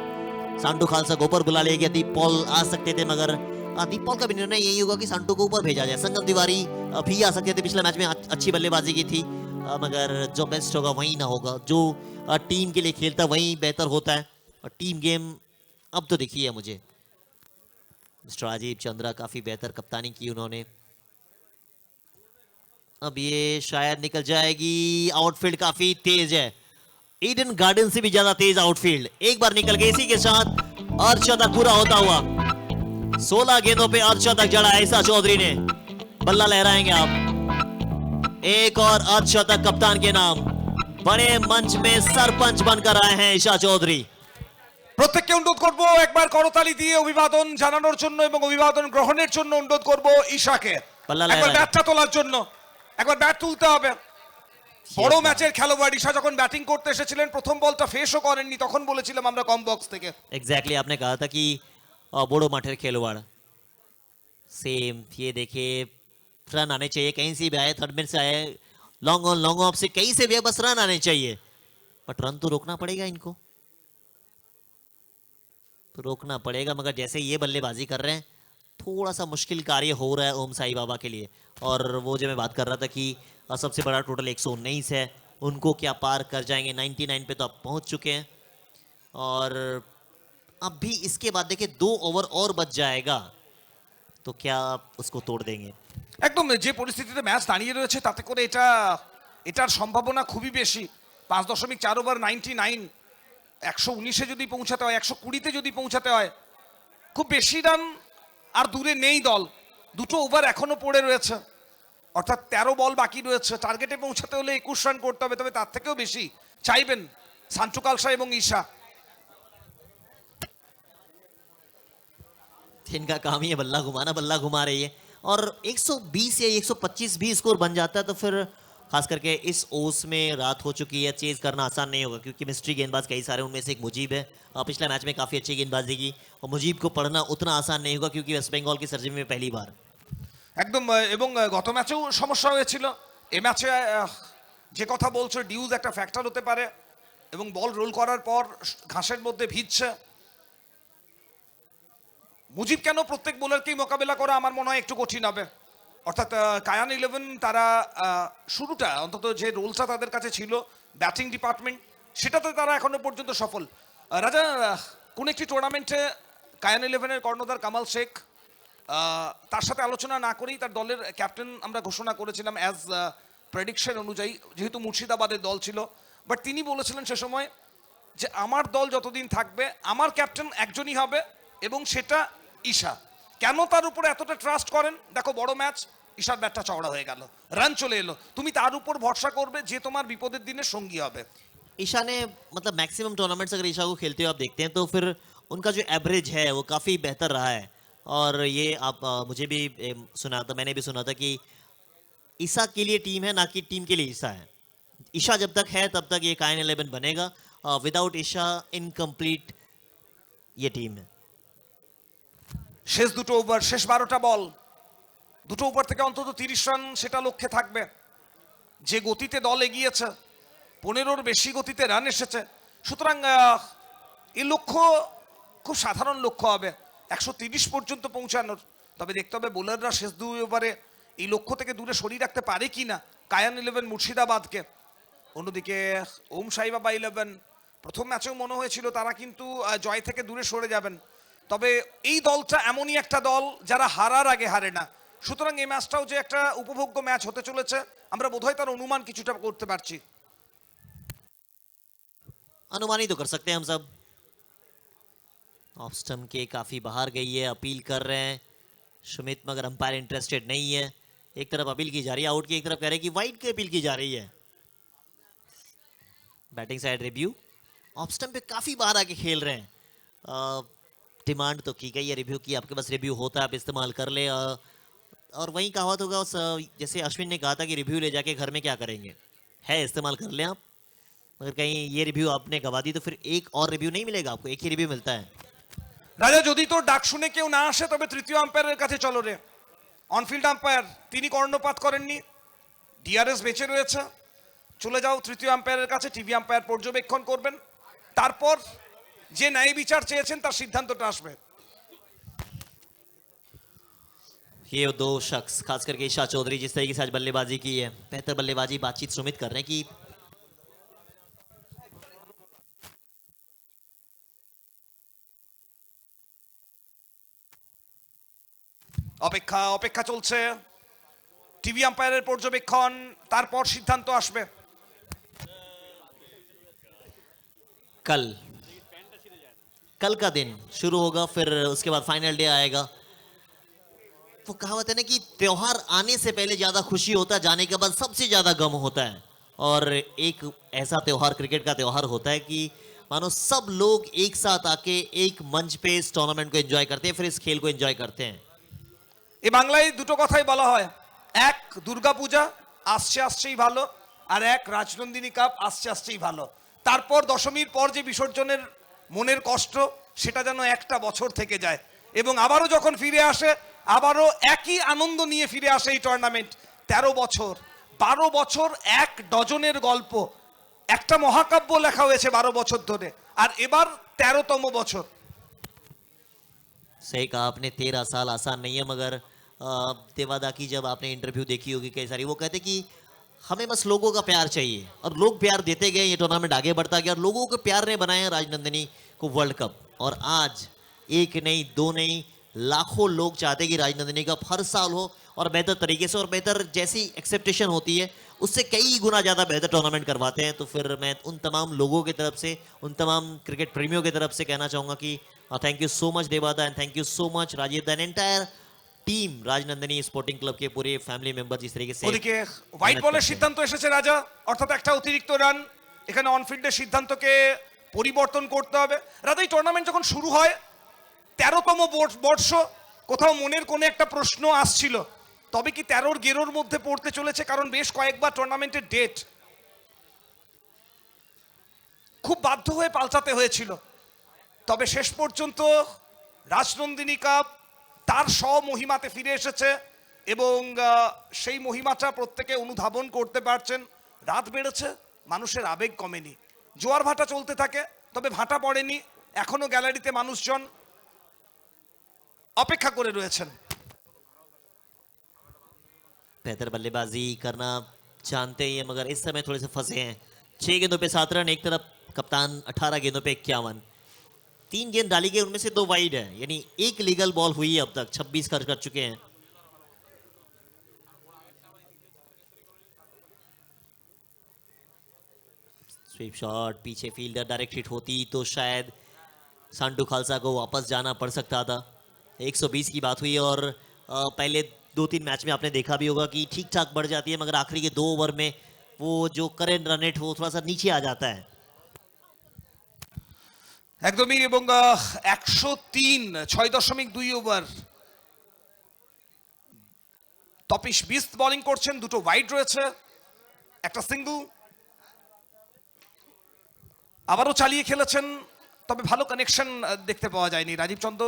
सांटू खालसा को ऊपर बुला ले गया, दीप पॉल आ सकते थे, मगर दीप पॉल का भी निर्णय यही होगा कि सांटू को ऊपर भेजा जाए। संगम तिवारी भी आ सकते थे, पिछले मैच में अच्छी बल्लेबाजी की थी, मगर जो बेस्ट होगा वही ना होगा। जो टीम के लिए खेलता वही बेहतर होता है। और टीम गेम अब तो दिखी है मुझे। मिस्टर राजीव चंद्रा काफी बेहतर कप्तानी की उन्होंने। अब ये शायद निकल जाएगी। आउटफील्ड काफी तेज है, ईडन गार्डन से भी ज्यादा तेज आउटफील्ड। एक बार निकल गए, इसी के साथ अर्धशतक पूरा होता हुआ। 16 गेंदों पे अर्धशतक जड़ा ईशा चौधरी ने। बल्ला लहराएंगे आप। एक और अर्धशतक कप्तान के नाम। बड़े मंच में सरपंच बनकर आए हैं ईशा चौधरी। প্রত্যেককে অনুরোধ করব একবার করতালি দিয়ে অভিবাদন জানানোর জন্য এবং অভিবাদন গ্রহণের জন্য অনুরোধ করব ঈশাকে। একবার ব্যাটটা তোলার জন্য, একবার ব্যাট তুলতে হবে। বড় बात। ম্যাচের খেলোয়াড় ঈশা যখন ব্যাটিং করতে এসেছিলেন প্রথম বলটা ফেসও করেননি, তখন বলেছিলাম আমরা কম বক্স থেকে। एग्जैक्टली आपने कहा था कि बोड़ो माठेर खेलवाड़ सेम ये देखिए रन आने चाहिए कहीं से भी आए थर्ड में से आए लॉन्ग ऑन लॉन्ग ऑफ से कहीं से भी आए बस रन आने चाहिए बट रन तो रोकना पड़ेगा इनको तो रोकना पड़ेगा मगर जैसे ये बल्लेबाजी कर रहे हैं थोड़ा सा मुश्किल कार्य हो रहा है ओम साई बाबा के लिए और वो जो मैं बात कर रहा था कि सबसे बड़ा टोटल 119 है उनको क्या पार कर जाएंगे 99 पे तो अब पहुंच चुके हैं और अब भी इसके बाद देखिए 2 ओवर और बच जाएगा तो क्या उसको तोड़ देंगे একদম যে পরিস্থিতিতে ম্যাচ দাঁড়িয়ে রয়েছে তাতে করে এটার সম্ভাবনা খুবই বেশি। 5.4 ওভার 99, 119-এ যদি পৌঁছাতে হয়, 120-তে যদি পৌঁছাতে হয়, খুব বেশি রান আর দূরে নেই দল। দুটো ওভার এখনো পড়ে রয়েছে, অর্থাৎ 13 বল বাকি রয়েছে। টার্গেটে পৌঁছাতে হলে 21 রান করতে হবে, তবে তার থেকেও বেশি চাইবেন সান্টু কালসা এবং ঈশা। इनका काम ही है बल्ला घुमाना बल्ला घुमा रही है और 120 या 125 भी स्कोर बन जाता है तो फिर खास करके इस ओस में रात हो चुकी है चेज करना आसान नहीं होगा क्योंकि मिस्ट्री गेंदबाज कई सारे उनमें से एक मुजीब है पिछले मैच में काफ़ी अच्छी गेंदबाजी की और मुजीब को पढ़ना उतना आसान नहीं होगा क्योंकि वेस्ट बंगाल की सरजमी में पहली बार একদম এবং গত ম্যাচেও সমস্যা হয়েছিল। এ ম্যাচে যে কথা বলছো ডিউজ একটা ফ্যাক্টর হতে পারে এবং বল রোল করার পর ঘাসের মধ্যে ভিজছে। মুজিব কেন প্রত্যেক বোলারকেই মোকাবেলা করা আমার মনে হয় একটু কঠিন হবে। অর্থাৎ কায়ান 11 তারা শুরুটা অন্তত যে রোলসটা তাদের কাছে ছিল ব্যাটিং ডিপার্টমেন্ট সেটাতে তারা এখনো পর্যন্ত সফল। রাজা, কোন একটি টুর্নামেন্টে কায়ান 11-এর কর্ণধার কামাল শেখ তার সাথে আলোচনা না করেই তার দলের ক্যাপ্টেন আমরা ঘোষণা করেছিলাম অ্যাজ প্রেডিকশন অনুযায়ী, যেহেতু মুর্শিদাবাদের দল ছিল। বাট তিনি বলেছিলেন সে সময় যে আমার দল যতদিন থাকবে আমার ক্যাপ্টেন একজনই হবে এবং সেটা ঈশা। কেন তার উপরে এতটা ট্রাস্ট করেন? দেখো বড় ম্যাচ, ঈশার ব্যাটটা চওড়া হয়ে গেল, রান চলে এলো, তুমি তার উপর ভরসা করবে যে তোমার বিপদের দিনে সঙ্গী হবে। ईशा ने मतलब मैक्सिमम टूर्नामेंट्स अगर ईशा को खेलते हुए आप देखते हैं तो फिर उनका जो एवरेज है वो काफ़ी बेहतर रहा है और ये आप मुझे भी सुना था मैंने भी सुना था कि ईशा के लिए टीम है ना कि टीम के लिए ईशा है ईशा जब तक है तब तक ये कायन 11 बनेगा विदाउट ईशा इनकम्प्लीट ये टीम है শেষ দুটো ওভার, শেষ 12টা বল, দুটো ওভার থেকে অন্তত 30 রান সেটা লক্ষ্যে থাকবে। যে গতিতে দল এগিয়েছে, 15-র বেশি গতিতে রান এসেছে, সুতরাং এই লক্ষ্য খুব সাধারণ লক্ষ্য হবে 130 পর্যন্ত পৌঁছানোর। তবে দেখতে হবে বোলাররা শেষ 2 ওভারে এই লক্ষ্য থেকে দূরে সরিয়ে রাখতে পারে কিনা কায়ান 11 মুর্শিদাবাদকে। অন্যদিকে ওম সাই বাবা 11 প্রথম ম্যাচেও মনে হয়েছিল তারা কিন্তু জয় থেকে দূরে সরে যাবেন, তবে এই দলটা এমনই একটা দল যারা হারার আগে হারে না। সুতরাং এই ম্যাচটাও যে একটা উপভোগ্য ম্যাচ হতে চলেছে আমরা বোধহয় তার অনুমান কিছুটা করতে পারছি। अनुमान ही तो कर सकते हैं हम सब ऑफ स्टंप के काफ़ी बाहर गई है अपील कर रहे हैं सुमित मगर अंपायर इंटरेस्टेड नहीं है एक तरफ अपील की जा रही है आउट की एक तरफ कह रहे हैं कि वाइड की अपील की जा रही है batting side review off stump पे काफ़ी बाहर आके खेल रहे हैं डिमांड तो की गई है रिव्यू की आपके पास रिव्यू होता है आप इस्तेमाल कर ले और वहीं कहावत होगा उस जैसे अश्विन ने कहा था कि रिव्यू ले जाके घर में क्या करेंगे है इस्तेमाल कर लें आप अगर कहीं ये रिव्यू आपने गवा दी तो फिर एक और रिव्यू नहीं मिलेगा आपको एक ही रिव्यू मिलता है রাজা, যদি তোর ডাক শুনে কেউ না আসে তবে তৃতীয় আম্পায়ারের কাছে চলো রে। অনফিল্ড আম্পায়ার তিনি কর্ণপাত করেননি, ডিআরএস বেঁচে রয়েছে, চলে যাও তৃতীয় আম্পায়ারের কাছে, টিভি আম্পায়ার পর্যবেক্ষণ করবেন, তারপর যে ন্যায় বিচার চেয়েছেন তার সিদ্ধান্তটা আসবে। ये दो शख्स खास करके ईशा चौधरी जिस तरीके से आज बल्लेबाजी की है बेहतर बल्लेबाजी बातचीत सुमित कर रहे हैं कि অপেক্ষা অপেক্ষা চলছে, টিভি আম্পায়ারের পর্যবেক্ষণ, তারপর সিদ্ধান্ত আসবে। कल कल का दिन शुरू होगा फिर उसके बाद फाइनल डे आएगा वो कहावत है ना कि त्योहार आने से पहले ज्यादा खुशी होता है जाने के बाद सबसे ज्यादा गम होता है और एक ऐसा त्योहार क्रिकेट का त्योहार होता है कि मानो सब लोग एक साथ आके एक मंच पे इस टूर्नामेंट को एंजॉय करते हैं फिर इस खेल को एंजॉय करते हैं এই বাংলায় দুটো কথাই বলা হয়, এক দুর্গাপূজা আসছে আসছেই ভালো, আর এক রাজনন্দিনী কাপ আসছে আসছেই ভালো। তারপর দশমীর পর যে বিসর্জনের মনের কষ্ট, সেটা যেন একটা বছর থেকে যায় এবং আবারও যখন ফিরে আসে আবারও একই আনন্দ নিয়ে ফিরে আসে এই টুর্নামেন্ট। 13 বছর, 12 বছর, এক ডজনের গল্প, একটা মহাকাব্য লেখা হয়েছে 12 বছর ধরে, আর এবার 13তম বছর। सही कहा आपने, 13 साल आसान नहीं है, मगर देवादा की जब आपने इंटरव्यू देखी होगी कई सारी, वो कहते कि हमें बस लोगों का प्यार चाहिए, और लोग प्यार देते गए, ये टूर्नामेंट आगे बढ़ता गया और लोगों के प्यार ने बनाया राजनंदिनी को वर्ल्ड कप। और आज एक नहीं, दो नहीं, लाखों लोग चाहते कि राजनंदिनी कप हर साल हो और बेहतर तरीके से, और बेहतर जैसी एक्सेप्टेशन होती है उससे कई गुना ज़्यादा बेहतर टूर्नामेंट करवाते हैं। तो फिर मैं उन तमाम लोगों की तरफ से, उन तमाम क्रिकेट प्रेमियों की तरफ से कहना चाहूँगा कि थैंक यू सो मच देवादा, and thank you so much Rajiv, then entire team Rajnandini sporting club के पूरे फैमिली मेंबर जिस तरीके से ওদিকে হোয়াইট বলের সিদ্ধান্ত এসেছে রাজা, অর্থাৎ একটা অতিরিক্ত রান। এখানে অনফিল্ডের সিদ্ধান্তকে পরিবর্তন করতে হবে। রাজা, এই টুর্নামেন্ট যখন শুরু হয় 13তম বর্ষ, কোথাও মনের কোনো একটা প্রশ্ন আসছিল, তবে কি 13র গেরোর মধ্যে পড়তে চলেছে? কারণ বেশ কয়েকবার টুর্নামেন্টের ডেট খুব বাধ্য হয়ে পাল্টাতে হয়েছিল, তবে শেষ পর্যন্ত রাজনন্দিনী কাপ তার স্বমহিমাতে ফিরে এসেছে এবং সেই মহিমাটা প্রত্যেকে অনুধাবন করতে পারছেন। রাত বেড়েছে, মানুষের আবেগ কমেনি, জোয়ার ভাটা চলতে থাকে, তবে ভাটা পড়েনি। এখনো গ্যালারিতে মানুষজন অপেক্ষা করে রয়েছেন। बेहतर बल्लेबाजी करना जानते ही हैं, मगर इस समय थोड़े से फंसे हैं। 6 गेंदों पे 7 रन, एक तरफ कप्तान 18 गेंदों पे 51, 3 गेंद डाली गई, उनमें से 2 वाइड है, यानी एक लीगल बॉल हुई है अब तक, 26 खर्च कर चुके हैं। स्वीप शॉट, पीछे फील्डर, डायरेक्ट हिट होती तो शायद सांटू खालसा को वापस जाना पड़ सकता था। 120 की बात हुई, और पहले 2-3 मैच में आपने देखा भी होगा कि ठीक ठाक बढ़ जाती है, मगर आखिरी के 2 ओवर में वो जो करेंट रन रेट वो थोड़ा सा नीचे आ जाता है। একদমই, এবং 103 6.2 ওভার। তপিশ বিস্ত বোলিং করছেন, দুটো ওয়াইড রয়েছে, একটা সিঙ্গল। আবারও চালিয়ে খেলেছেন, তবে ভালো কানেকশন দেখতে পাওয়া যায়নি। রাজীব চন্দ্র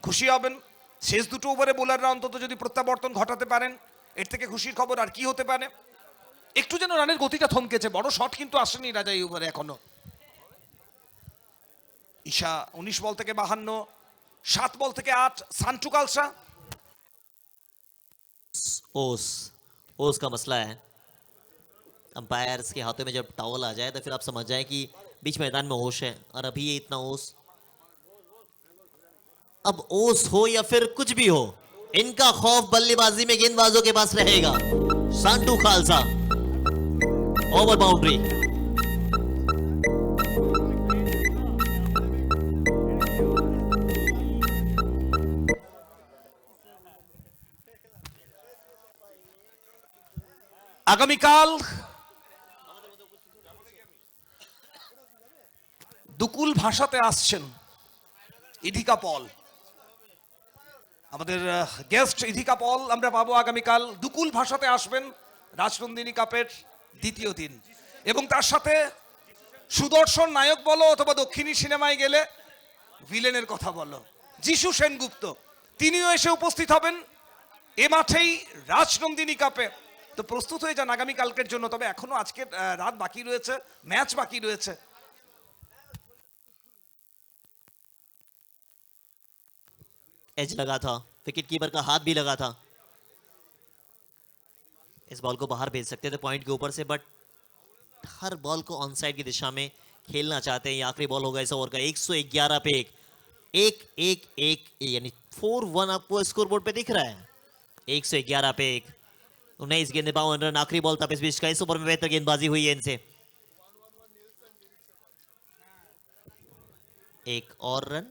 খুশি হবেন, শেষ দুটো ওভারে বোলাররা অন্তত যদি প্রত্যাবর্তন ঘটাতে পারেন, এর থেকে খুশির খবর আর কি হতে পারে। একটু যেন রানের গতিটা থমকেছে, বড় শট কিন্তু আসেনি রাজা এই ওভারে এখনো। ঈশা 19 বল থেকে 52, 7 বল থেকে 8, সান্টু কালসা। ओस ओस का मसला है, अंपायर्स के हाथों में जब टॉवल आ जाए तो फिर आप समझ जाए कि बीच मैदान में ओस है, और अभी ये इतना ओस, अब ओस हो या फिर कुछ भी हो, इनका खौफ बल्लेबाजी में गेंदबाजों के पास रहेगा। सांटू खालसा ओवर बाउंड्री, আগামীকাল দুকুল ভাষাতে আসছেন ইধিকা পল। আমাদের গেস্ট ইধিকা পল আমরা পাবো আগামীকাল। দুকুল ভাষাতে আসবেন রাজনন্দিনী কাপের দ্বিতীয় দিন, এবং তার সাথে সুদর্শন নায়ক বলো অথবা দক্ষিণী সিনেমায় গেলে ভিলেনের কথা বলো, যিশু সেনগুপ্ত, তিনিও এসে উপস্থিত হবেন এ মাঠেই রাজনন্দিনী কাপে। তো প্রস্তুত হয়ে যান আগামীকালকের জন্য, তবে এখনো আজকের রাত বাকি রয়েছে, ম্যাচ বাকি রয়েছে। एज लगा था, विकेट कीपर का हाथ भी लगा था, इस बॉल को बाहर भेज सकते थे पॉइंट के ऊपर से, बट हर बॉल को ऑन साइड की दिशा में खेलना चाहते हैं। ये आखिरी बॉल होगा इस ओवर का। 111 पे एक, यानी 4-1 आपको स्कोर बोर्ड पे दिख रहा है। 111 पे 1, 19 गेंदे 52 रन, आखिरी बॉल था इस बीच का। इस ओवर में बेहतर गेंदबाजी हुई है इनसे, एक और रन।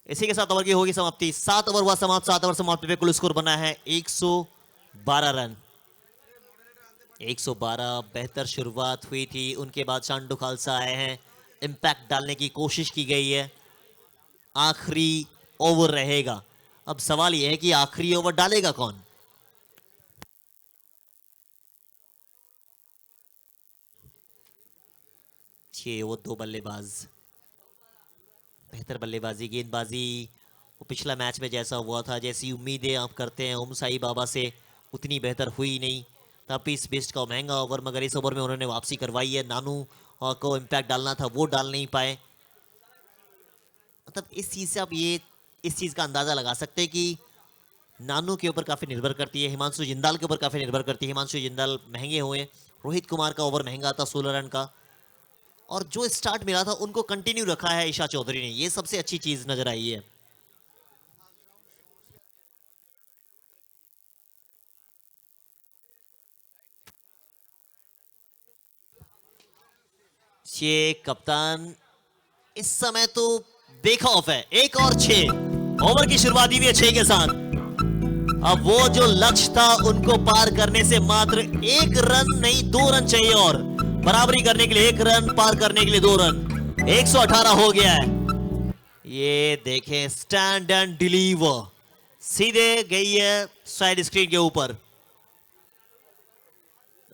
इसी के साथ ओवर की होगी समाप्ति। 7 ओवर हुआ समाप्त, 7 ओवर समाप्ति पे कुल स्कोर बना है 112 रन। 112, बेहतर शुरुआत हुई थी, उनके बाद सांटू खालसा आए हैं, इम्पैक्ट डालने की कोशिश की गई है। आखिरी ओवर रहेगा, अब सवाल यह है कि आखिरी ओवर डालेगा कौन। छह वो दो बल्लेबाज, बेहतर बल्लेबाजी गेंदबाजी वो पिछला मैच में जैसा हुआ था, जैसी उम्मीदें आप करते हैं ओम साई बाबा से, उतनी बेहतर हुई नहीं। तपीस बिस्ट का महंगा ओवर, मगर इस ओवर में उन्होंने वापसी करवाई है। नानू को इम्पैक्ट डालना था, वो डाल नहीं पाए। मतलब इस चीज से आप ये इस चीज का अंदाजा लगा सकते हैं कि नानू के ऊपर काफी निर्भर करती है, हिमांशु जिंदाल के ऊपर काफी निर्भर करती है। हिमांशु जिंदाल महंगे हुए, रोहित कुमार का ओवर महंगा था 16 रन का, और जो स्टार्ट मिला था उनको कंटिन्यू रखा है ईशा चौधरी ने, ये सबसे अच्छी चीज नजर आई है। ये कप्तान इस समय तो बेखौफ है। एक और 6 ओवर की शुरुआत हुई है 6 के साथ। अब वो जो लक्ष्य था उनको पार करने से मात्र 1 रन नहीं 2 रन चाहिए, और बराबरी करने के लिए 1 रन, पार करने के लिए 2 रन। 118 हो गया है। ये देखें, स्टैंड एंड डिलीवर सीधे गई है साइड स्क्रीन के ऊपर।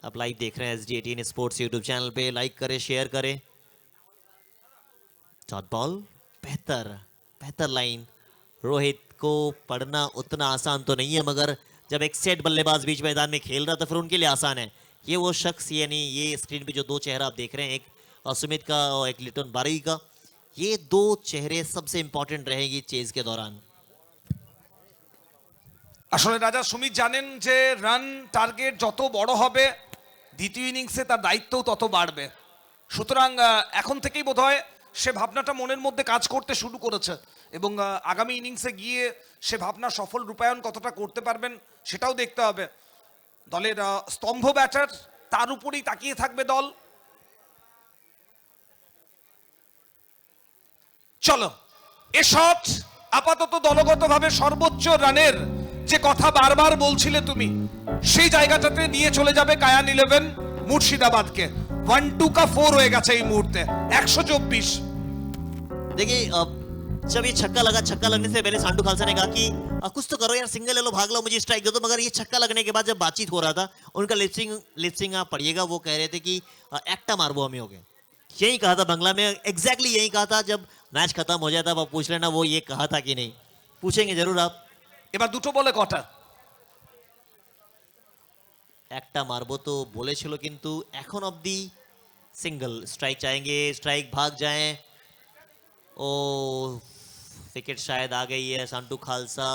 आप लाइव देख रहे हैं SG18 स्पोर्ट्स यूट्यूब चैनल पे, लाइक करें, शेयर करें। डॉट बॉल, बेहतर बेहतर लाइन। रोहित को पढ़ना उतना आसान तो नहीं है, मगर जब एक सेट बल्लेबाज बीच मैदान में खेल रहा था फिर उनके लिए आसान है। ये वो शख्स, यानी ये स्क्रीन पे जो 2 चेहरा आप देख रहे हैं, एक सुमित का और एक लिटन बारगी का, ये 2 चेहरे सबसे इंपॉर्टेंट रहेंगी चेज के दौरान। আসলে রাজা সুমিত জানেন যে রান টার্গেট যত বড় হবে দ্বিতীয় ইনিংসে তার দায়িত্বও তত বাড়বে। সুতরাং এখন থেকেই বোধহয় সে ভাবনাটা মনের মধ্যে কাজ করতে শুরু করেছে, এবং আগামী ইনিংসে গিয়ে সে ভাবনা সফল রূপায়ণ কতটা করতে পারবেন সেটাও দেখতে হবে। দলের স্তম্ভ ব্যাটার, তার উপরেই তাকিয়ে থাকবে দল। চলো, এ শট আপাতত দলগতভাবে সর্বোচ্চ রানের যে কথা বারবার বলছিলে তুমি, সেই জায়গাটাতে নিয়ে চলে যাবে কায়ান 11 মুর্শিদাবাদকে। 1-2 का 4 হয়ে গেছে এই মুহূর্তে 124। देखिए, जब ये छक्का लगा, छक्का लगने से पहले सांडू खालसा ने कहा कि कुछ तो करो यार, सिंगल ले लो, भाग लो, मुझे स्ट्राइक दे दो। मगर ये छक्का लगने के बाद जब बातचीत हो रहा था, उनका लिपसिंग आप पढ़िएगा, वो कह रहे थे कि एक्टा मारबो हमें हो गए। यही कहा था बंगला में, एग्जैक्टली यही कहा था। जब मैच खत्म हो जाता अब पूछ लेना वो ये कहा था कि नहीं, पूछेंगे जरूर आप। এবার দুটো বলে কটা? একটা মারবো তো বলেছিল, কিন্তু এখন অবধি सिंगल स्ट्राइक चाहेंगे, स्ट्राइक भाग जाएं। ओ, विकेट शायद आ गई है। सांटू खालसा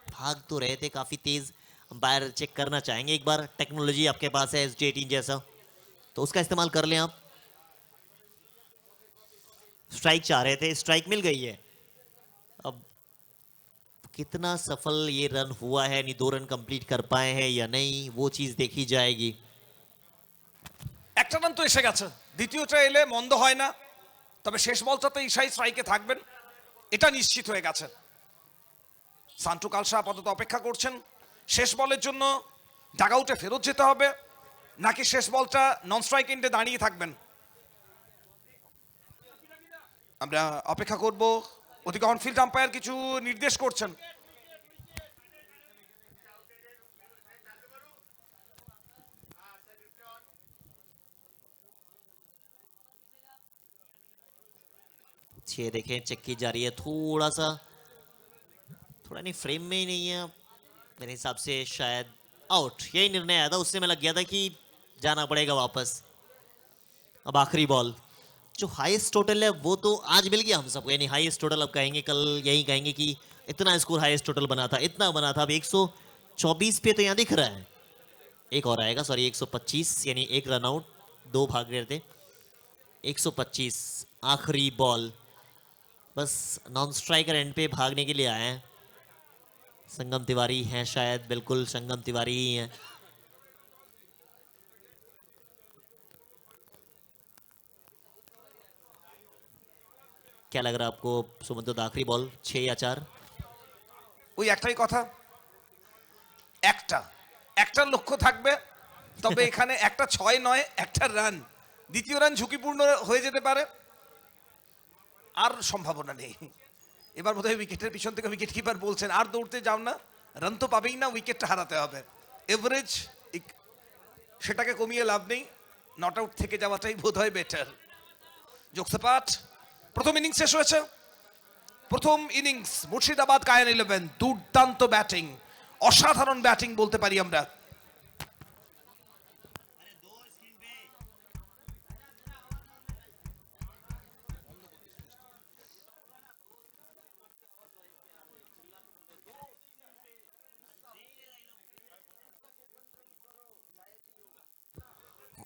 भाग तो रहे थे काफी तेज, अंपायर चेक करना चाहेंगे एक बार। टेक्नोलॉजी आपके पास है SG18 जैसा, तो उसका इस्तेमाल कर लें आप। स्ट्राइक चाह रहे थे, स्ट्राइक मिल गई है। अब कितना सफल ये रन हुआ है, नहीं 2 रन कंप्लीट कर पाए हैं या नहीं, वो चीज देखी जाएगी। একটা রান তো এসে গেছে, দ্বিতীয়টা এলে মন্দ হয় না, তবে শেষ বলটাতে ঈশাই স্ট্রাইকে থাকবেন এটা নিশ্চিত হয়ে গেছে। সান্টু কালসা আপাতত অপেক্ষা করছেন শেষ বলের জন্য। ডাগআউটে ফেরত যেতে হবে নাকি শেষ বলটা নন স্ট্রাইক এন্ডে দাঁড়িয়ে থাকবেন, আমরা অপেক্ষা করব। ওদিকে অনফিল্ড আম্পায়ার কিছু নির্দেশ করছেন। ये देखें, चेक की जा रही है, थोड़ा नहीं, फ्रेम में ही नहीं है मेरे हिसाब से, शायद आउट। यही निर्णय आया था, उससे मैं लग गया था कि जाना पड़ेगा वापस। अब आखिरी बॉल, जो हाईएस्ट टोटल है वो तो आज मिल गया हम सबको, यानी हाईएस्ट टोटल अब कहेंगे, कल यही कहेंगे कि इतना स्कोर हाईएस्ट टोटल बना था, इतना बना था। अब 124 पे तो यहाँ दिख रहा है, एक और आएगा, सॉरी 125, यानी 1 रन आउट, 2 भाग रहे थे। 125 आखिरी बॉल, बस नॉन स्ट्राइकर एंड पे भागने के लिए आए हैं। संगम तिवारी हैं शायद, बिल्कुल संगम तिवारी ही हैं। क्या लग रहा है आपको सुमंत, आखिरी बॉल 6 या 4? ওই একটাই কথা, একটা লক্ষ্য থাকবে, তবে এখানে একটা 6 নয়, একটা রান, দ্বিতীয় রান ঝুঁকিপূর্ণ হয়ে যেতে পারে, আর সম্ভাবনা নেই। এবার বোধহয় উইকেটের পিছন থেকে উইকেট কিপার বলছেন আর দৌড়তে যাও না, রান তো পাবেই না, উইকেটটা হারাতে হবে। এভারেজ সেটাকে কমিয়ে লাভ নেই, নট আউট থেকে যাওয়াটাই বোধ হয় বেটার। যোগসাপাট, প্রথম ইনিংস শেষ হয়েছে। প্রথম ইনিংস মুর্শিদাবাদ কায়ান 11, দুর্দান্ত ব্যাটিং, অসাধারণ ব্যাটিং বলতে পারি আমরা।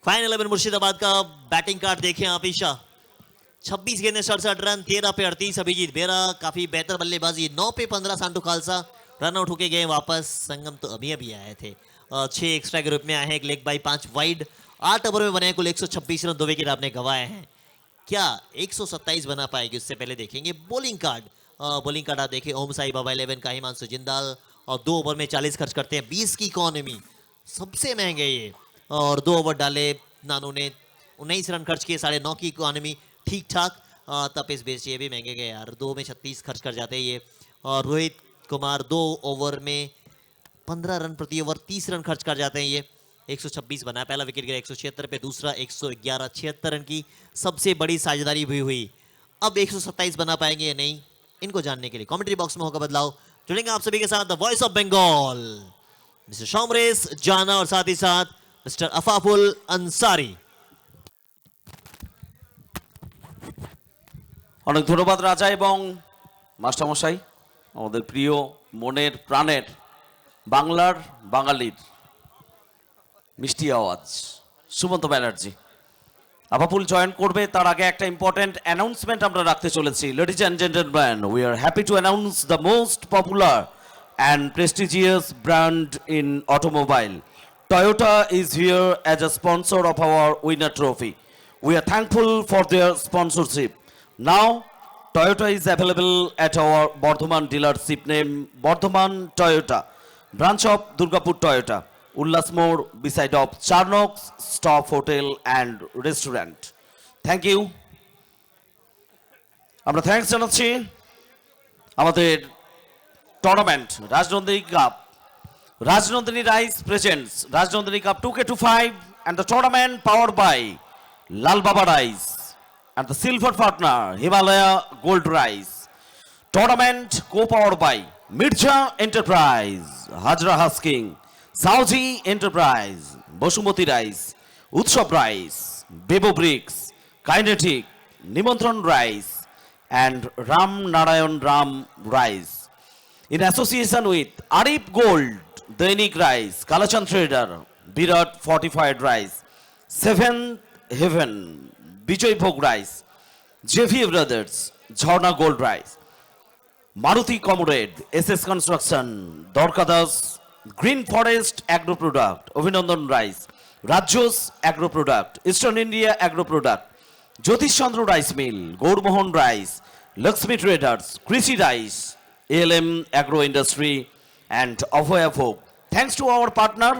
फाइनल 11 मुर्शिदाबाद का बैटिंग कार्ड देखें आप ईशा। 26 गेंदें 67 रन, 13 पे 38 अभिजीत बेरा, काफी बेहतर बल्लेबाजी। 9 पे 15 सांटू खालसा रन आउट होके गए वापस। संगम तो अभी अभी आए थे, 6 एक्स्ट्रा के रूप में आए हैं, एक लेग बाई 5 वाइड। 8 ओवर में बने कुल 126 रन, 2 विकेट आपने गंवाए हैं। क्या 127 बना पाएगी, उससे पहले देखेंगे बॉलिंग कार्ड। बॉलिंग कार्ड आप देखिए, ओम साई बाबा 11 का हिमांशु जिंदाल, और 2 ओवर में 40 खर्च करते हैं, 20 की इकोनॉमी, सबसे महंगे ये। और 2 ओवर डाले नानू ने, 19 रन खर्च किए, 9.5 की इकोनॉमी, ठीक ठाक। तपेश बेच ये भी महंगे गए यार, 2 में 36 खर्च कर जाते हैं ये। और रोहित कुमार 2 ओवर में 15 रन प्रति ओवर, 30 रन खर्च कर जाते हैं ये। 126 बना, पहला विकेट गिरा 176 पे, दूसरा 111, 76 रन की सबसे बड़ी साझेदारी भी हुई। अब 127 बना पाएंगे या नहीं, इनको जानने के लिए कमेंट्री बॉक्स में होगा बदलाव। जुड़ेंगे आप सभी के साथ the voice of Bengal, mister Samaresh Jana और साथ ही साथ मिस्टर अफाफुल अंसारी। অনেক ধন্যবাদ রাজা এবং মাস্টারমশাই, আমাদের প্রিয় মনের প্রাণের বাংলার বাঙালির মিষ্টি আওয়াজ সুমন্ত ব্যানার্জি। আপাপুল জয়েন করবে তার আগে একটা ইম্পর্টেন্ট অ্যানাউন্সমেন্ট আমরা রাখতে চলেছি। Ladies and gentleman, we are happy to announce the most popular and prestigious brand in automobile. Toyota is here as a sponsor of our winner trophy. We are thankful for their sponsorship. Now, Toyota is available at our Bardhaman dealership name Bardhaman Toyota, branch of Durgapur Toyota, Ullas More beside of Charnock's Stop Hotel and Restaurant. Thank you. আমরা thanks জানাচ্ছি আমাদের tournament Rajnandini cup. Rajnandini Rice presents Rajnandini Cup 2K25 and the tournament powered by Lal Baba Rice and the silver partner Himalaya Gold Rice. Tournament co-powered by Mirza Enterprise, Hajra Husking, Saudi Enterprise, Bosumati Rice, Utsav Rice, Bebo Bricks, Kinetic, Nimantran Rice and Ram Narayan Ram Rice. In association with Arif Gold, Dainik Rice, Kalachan Trader, Virat Fortified Rice, Seventh Heaven, Bijoy Bhog Rice, JV Brothers, Jharna Gold Rice, Maruti Comrade, SS Construction, Dorkadas, Green Forest Agro Product, Ovinandan Rice, Rajos Agro Product, Eastern India Agro Product, Jyotish Chandra Rice Mill, Gaurmohan Rice, Lakshmi Traders, Krishi Rice, ALM Agro Industry, and Avoya Folk. Thanks to our partner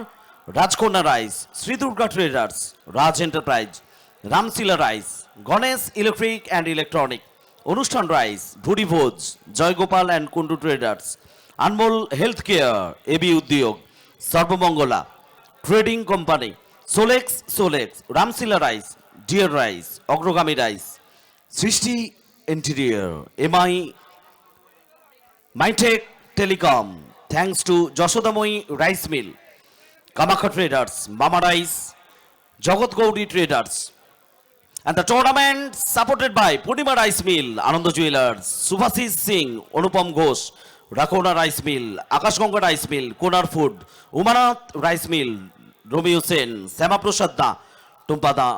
Rajkona Rice, Sri Durga Traders, Raj Enterprise, Ramsila Rice, Ganesh Electric and Electronic, Onushan Rice, Bhuri Bhoj, Joy Gopal and Kundu Traders, Anmol Healthcare, AB Udyog, Sarvamangola Trading Company, Solex, Ramsila Rice, Deer Rice, Ogrogami Rice, Srishti Interior, MI Mytech Telecom, thanks to Joshodamoy Rice Mill, Kamakha Traders, Mama Rice, Jagat Gaudi Traders. And the tournament supported by Purnima Rice Mill, Ananda Jewelers, Subhasis Singh, Anupam Ghosh, Rakona Rice Mill, Akashganga Rice Mill, Konar Food, Umanath Rice Mill, Romeo Sen, Sama Prasadda, Tumpada,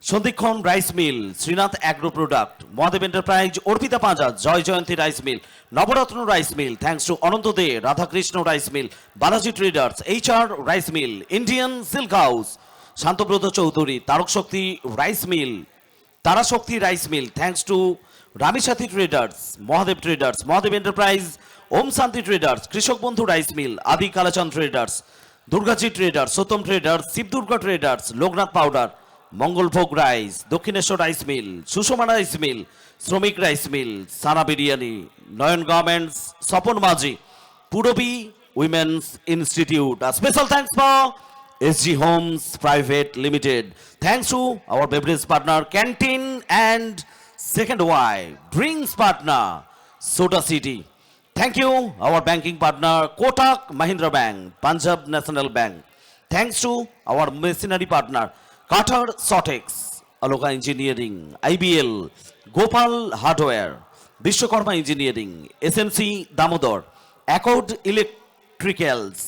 Sondikhon Rice Mill, Srinath Agro Product, Mahadev Enterprise, Orpita Panja, Joy Jayanti Rice Mill, Navaratna Rice Mill, thanks to Ananda De, Radhakrishna Rice Mill, Balaji Traders, HR Rice Mill, Indian Silk House, Shantobroto Chaudhuri, Tarak Shakti Rice Mill, Tara Shakti Rice Mill, thanks to Ramishati Traders, Mahadev Enterprise, Om Santi Traders, Krishok Bondhu Rice Mill, Adi Kalachan Traders, Durgaji Traders, Sotom Traders, Sip Durga Traders, Lognath Powder, Mangalbhog rice, Dakshineswar rice mill, Sushama rice mill, Shramik rice mill, Sana biryani, Nayan garments, Swapan Majhi, Purabi women's institute. A special thanks for SG Homes Private Limited. Thanks to our beverage partner Canteen and Second Wife, drinks partner Soda City. Thank you our banking partner Kotak Mahindra Bank, Punjab National Bank. Thanks to our machinery partner Qatar Sotex, Aloka Engineering, IBL, Gopal Hardware, Vishwakarma Engineering, SMC Damodar, Accord Electricals.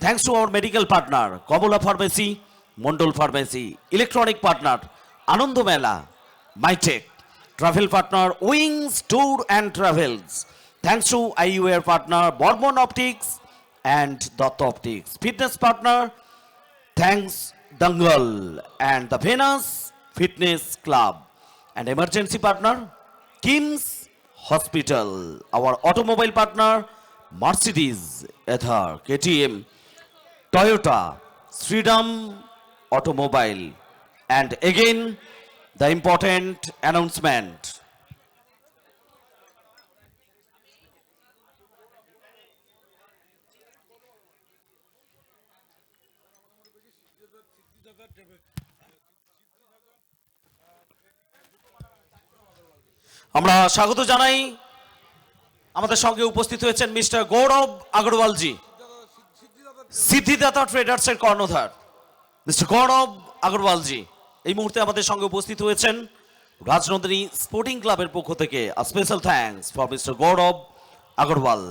Thanks to our medical partner Kamola Pharmacy, Mondol Pharmacy, electronic partner Anando Mela, Mytech, travel partner Wings Tour and Travels. Thanks to IUR partner Borbon Optics and Datta Optics. Fitness partner, thanks Dangal and the Venus Fitness Club. And emergency partner, Kim's Hospital. Our automobile partner, Mercedes, Ether, KTM, Toyota, Freedom Automobile. And again, the important announcement. আমরা স্বাগত জানাই আমাদের সঙ্গে উপস্থিত হয়েছেন mister গৌরব আগরওয়ালজি, সিদ্ধিদাতা ট্রেডার্সের কর্ণধার mister গৌরব আগরওয়ালজি এই মুহূর্তে আমাদের সঙ্গে উপস্থিত হয়েছেন। রাজনন্দিনী স্পোর্টিং ক্লাবের পক্ষ থেকে special thanks for mister Gaurav Agarwal.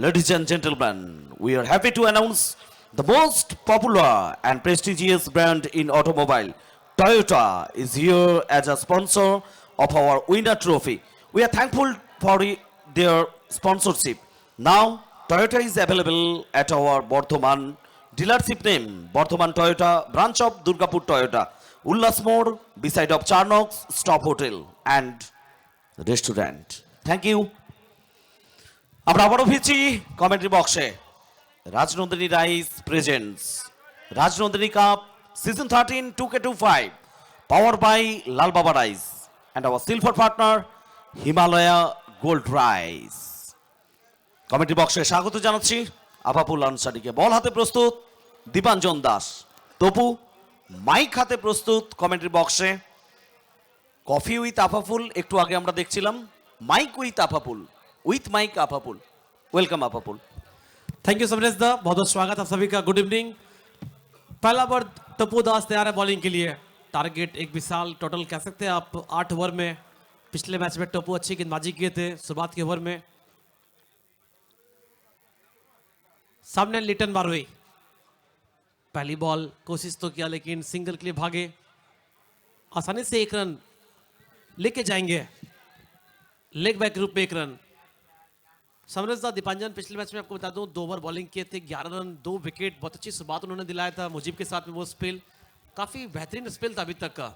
Ladies and gentleman, we are happy to announce the most popular and prestigious brand in automobile, Toyota, is here as a sponsor of our winner trophy. We are thankful for their sponsorship. Now, Toyota is available at our Bardhaman dealership name, Bardhaman Toyota, branch of Durgapur Toyota, Ullas More, beside of Charnox Stop Hotel and Restaurant. Thank you. আমরা আবারও ফিরছি commentary বক্সে। Rajnandini rice presents Rajnandini cup season 13 2K25 powered by Lal Baba rice and our silver partner Himalaya gold rice. Commentary বক্সে স্বাগত জানাচ্ছি আপাপুল আনসারিকে। বল হাতে প্রস্তুত Dipanjan Das, Tapu mic হাতে প্রস্তুত কমেন্ট্রি বক্সে। কফি উইথ আপাপুল একটু আগে আমরা দেখছিলাম, mike with Apapul, with mike Apapul. Welcome Apapul. Thank you Samaresh da, बहुत बहुत स्वागत आप सभी का। Good evening. पहला ओवर टप्पू दास तैयार है बॉलिंग के लिए। टारगेट एक विशाल टोटल कह सकते हैं आप 8 ओवर में। पिछले मैच में टप्पू अच्छी गेंदबाजी किए थे शुरुआत के ओवर में। सामने लिटन बारवे, पहली बॉल कोशिश तो किया लेकिन सिंगल के लिए भागे, आसानी से एक रन लेके जाएंगे। लेग बैक रूप में एक रन। समरेश दा, दीपांजन पिछले मैच में आपको बता दूं 2 ओवर बॉलिंग किए थे, 11 रन 2 विकेट। बहुत अच्छी शुरुआत उन्होंने दिलाया था मुजीब के साथ में। वो स्पेल काफी बेहतरीन स्पेल था अभी तक का।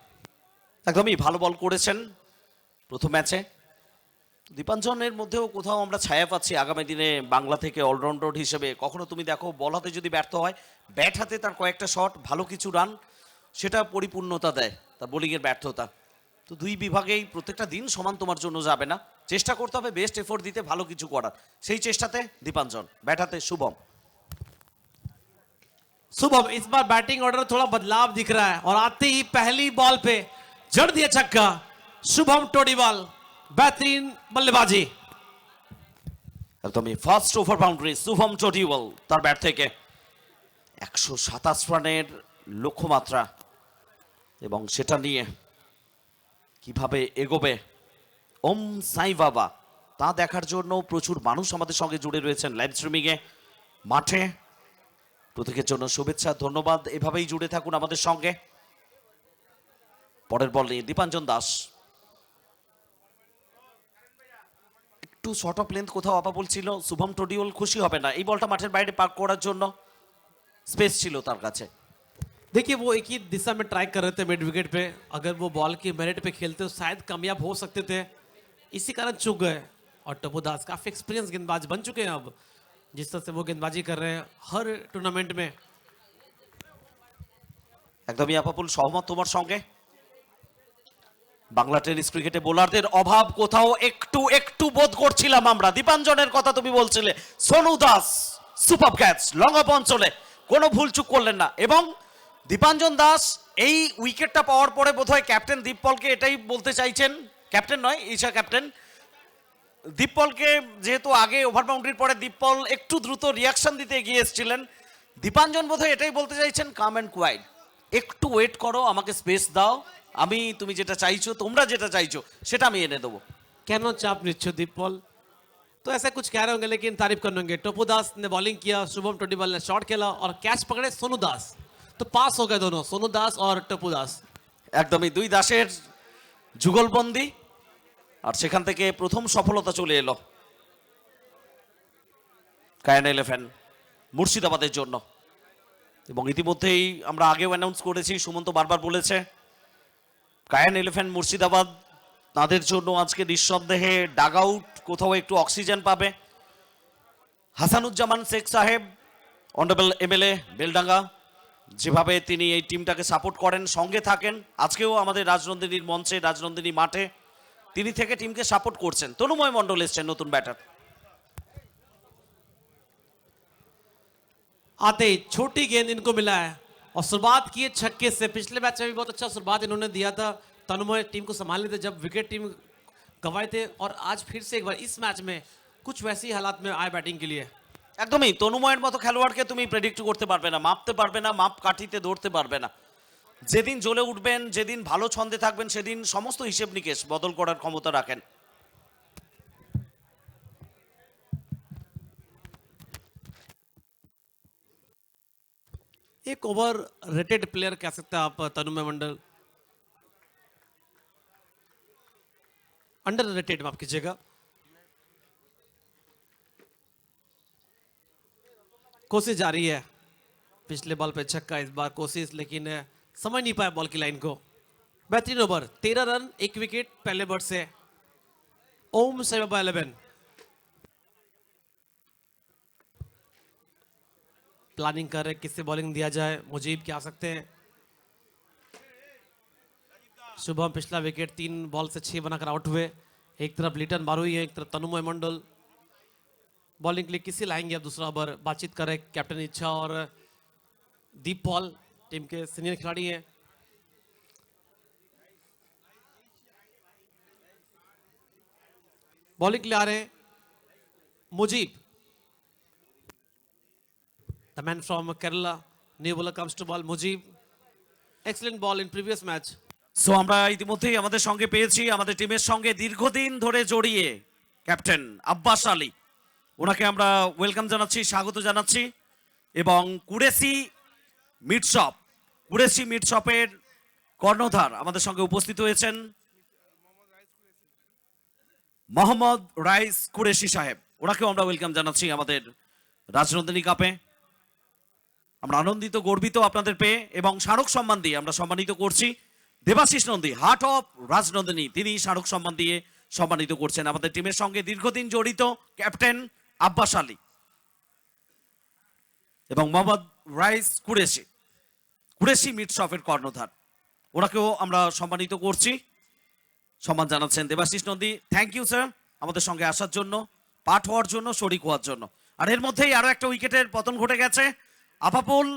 একদমই ভালো বল করেছেন প্রথম ম্যাচে। দীপাঞ্জনের মধ্যেও কোথাও আমরা ছায়া পাচ্ছি আগামী দিনে বাংলা থেকে অলরাউন্ডার হিসেবে। কখনো তুমি দেখো বল হাতে যদি ব্যর্থ হয়, ব্যাট হাতে তার কয়েকটা শট, ভালো কিছু রান, সেটা পরিপূর্ণতা দেয় তার বোলিংয়ের ব্যর্থতা। তো দুই বিভাগেই প্রত্যেকটা দিন সমান তোমার জন্য যাবে না, চেষ্টা করতে হবে বেস্ট এফোর্ট দিতে, ভালো কিছু করার। সেই চেষ্টাতে দীপাঞ্জন। ব্যাট হাতে শুভম। शुभम, इस बार बैटिंग ऑर्डर थोड़ा बदलाव दिख रहा है और आते ही पहली बॉल पे जड़ दिया छक्का। शुभम टोडीवाल, बेहतरीन बल्लेबाजी। একদমই ফার্স্ট ওভার বাউন্ডারি শুভম চটিওয়াল তার ব্যাট থেকে। 127 রানের লক্ষ্যমাত্রা এবং সেটা নিয়ে কিভাবে এগোবে ওম সাই বাবা তা দেখার জন্য প্রচুর মানুষ আমাদের সঙ্গে জুড়ে রয়েছেন লাইভ স্ট্রিমিংয়ে, মাঠে। প্রত্যেকের জন্য শুভেচ্ছা, ধন্যবাদ। এভাবেই জুড়ে থাকুন আমাদের সঙ্গে। পরের বল নিয়ে দীপাঞ্জন দাস। একটু শর্ট অফ লেন্থ কোথাও আপা বলছিল, শুভম টোডিওল খুশি হবে না। এই বলটা মাঠের বাইরে পার্ক করার জন্য স্পেস ছিল তার কাছে। देखिए वो एक ही दिशा में ट्राई कर रहे थे मिड विकेट पे। अगर वो बॉल की मेरिट पे खेलते तो शायद कामयाब हो सकते थे, इसी कारण चूक गए। और टप्पू दास काफी एक्सपीरियंस गेंदबाज बन चुके हैं अब, जिस तरह से वो गेंदबाजी कर रहे हैं हर टूर्नामेंट में। একদমই আপাপুল সহমত তোমার সঙ্গে। বাংলা টেনিস ক্রিকেটে বোলারদের অভাব কোথাও একটু একটু বোধ করছিলাম আমরা। দীপাঞ্জনের কথা তুমি বলছিলে, Sonu Das super catch long of অঞ্চলে কোনো ভুল চুক করলেন না। এবং দীপাঞ্জন দাস এই উইকেটটা পাওয়ার পরে বোধহয় ক্যাপ্টেন দীপপলকে এটাই বলতে চাইছেন, ক্যাপ্টেন নয় ঈশা ক্যাপ্টেন, দীপপলকে যেহেতু আগে ওভার বাউন্ডারির পরে দীপপল একটু দ্রুত রিয়াকশন দিতে এগিয়ে এসেছিলেন, দীপাঞ্জন বোধহয় এটাই বলতে চাইছেন কাম অ্যান্ড কোয়াইট, একটু ওয়েট করো, আমাকে স্পেস দাও, আমি তুমি যেটা চাইছো, তোমরা যেটা চাইছো সেটা আমি এনে দেবো। कैनो चाप निच्छो दीपपॉल तो ऐसा कुछ कह रहे होंगे लेकिन तारीफ करने होंगे। टोपू दास ने बॉलिंग किया, शुभम टोडीबल ने शॉट खेला और कैच पकड़े सोनू दास, तो पास हो गए दोनों सोनू दास और टोपू दास। একদমই দুই দাসের যুগলবন্দি, আর সেখান থেকে প্রথম সফলতা চলে এলো কায়ান ইলেভেন মুর্শিদাবাদের জন্য। এবং ইতিমধ্যেই আমরা আগেও অ্যানাউন্স করেছি, সুমন্ত বারবার বলেছে, কায়ান ইলেভেন মুর্শিদাবাদ তাদের জন্য আজকে নিঃসন্দেহে ডাগ আউট কোথাও একটু অক্সিজেন পাবে। হাসানুজ্জামান শেখ সাহেব অনারেবল এমএলএ বেলডাঙ্গা, যেভাবে তিনি এই টিমটাকে সাপোর্ট করেন, সঙ্গে থাকেন, আজকেও আমাদের রাজনন্দিনীর মঞ্চে রাজনন্দিনী মাঠে তিনি থেকে টিমকে সাপোর্ট করছেন। তনুময় মণ্ডল এসছেন নতুন ব্যাটার। आते ही छोटी गेंद इनको मिला है और शुरुआत की है छक्के से। पिछले मैच में भी बहुत अच्छा शुरुआत इन्होंने दिया था, तनुमय टीम को संभालने थे जब विकेट टीम गंवाए थे, और आज फिर से एक बार इस मैच में कुछ वैसी हालात में आए बैटिंग के लिए। একদমই তনুময়ের মতো খেলোয়াড়কে তুমি প্রেডিক্ট করতে পারবে না, মাপতে পারবে না, মাপ কাঠিতে ধরতে পারবে না। যেদিন জ্বলে উঠবেন, যেদিন ভালো ছন্দে থাকবেন, সেদিন সমস্ত হিসেব নিকেশ বদল করার ক্ষমতা রাখেন। एक ओवर रेटेड प्लेयर कह सकते हैं आप तनुमय मंडल, अंडर रेटेड माफ कीजिएगा। कोशिश जारी है, पिछले बॉल पे छक्का, इस बार कोशिश, लेकिन समझ नहीं पाया बॉल की लाइन को। बेहतरीन ओवर, 13 रन 1 विकेट पहले बॉल से। ओम साई बाबा 11 प्लानिंग कर रहे किससे बॉलिंग दिया जाए, मुजीब क्या आ सकते हैं। शुभम पिछला विकेट 3 बॉल से 6 बनाकर आउट हुए। एक तरफ लिटन बारुई है, एक तरफ तनुमय मंडल। बॉलिंग के लिए किसे लाएंगे अब दूसरा ओवर, बातचीत कर रहे कैप्टन इच्छा और दीप पॉल, टीम के सीनियर खिलाड़ी हैं। बॉलिंग के लिए आ रहे हैं Mujib, the man from Kerala, new bowler comes to ball, Mujib. Excellent ball in previous match. So আমরা ইতিমধ্যেই আমাদের সঙ্গে পেয়েছি, আমাদের টিমের সঙ্গে দীর্ঘদিন ধরে জড়িয়ে ক্যাপ্টেন আব্বাস আলী, ওনাকে আমরা ওয়েলকাম জানাচ্ছি, স্বাগত জানাচ্ছি। এবং কুরেশি মিট শপের কর্ণধার আমাদের সঙ্গে উপস্থিত হয়েছেন মোহাম্মদ রাইস কুরেশি সাহেব, ওনাকেও আমরা ওয়েলকাম জানাচ্ছি আমাদের রাজনন্দিনী কাপে। আমরা আনন্দিত, গর্বিত আপনাদের পেয়ে, এবং স্মারক সম্মান দিয়ে আমরা সম্মানিত করছি দেবাশিস নন্দী, হার্ট অফ রাজনন্দিনী, তিনি স্মারক সম্মান দিয়ে সম্মানিত করছেন আমাদের টিমের সঙ্গে দীর্ঘদিন জড়িত ক্যাপ্টেন আব্বাস আলী এবং মোহাম্মদ রাইস কুরেশি মিট শপের কর্ণধার, ওনাকেও আমরা সম্মানিত করছি, সম্মান জানাচ্ছেন Debashis Nandi. Thank you sir আমাদের সঙ্গে আসার জন্য, পাঠ হওয়ার জন্য, শরিক হওয়ার জন্য। আর এর মধ্যেই আরো একটা উইকেটের পতন ঘটে গেছে। আপাপুল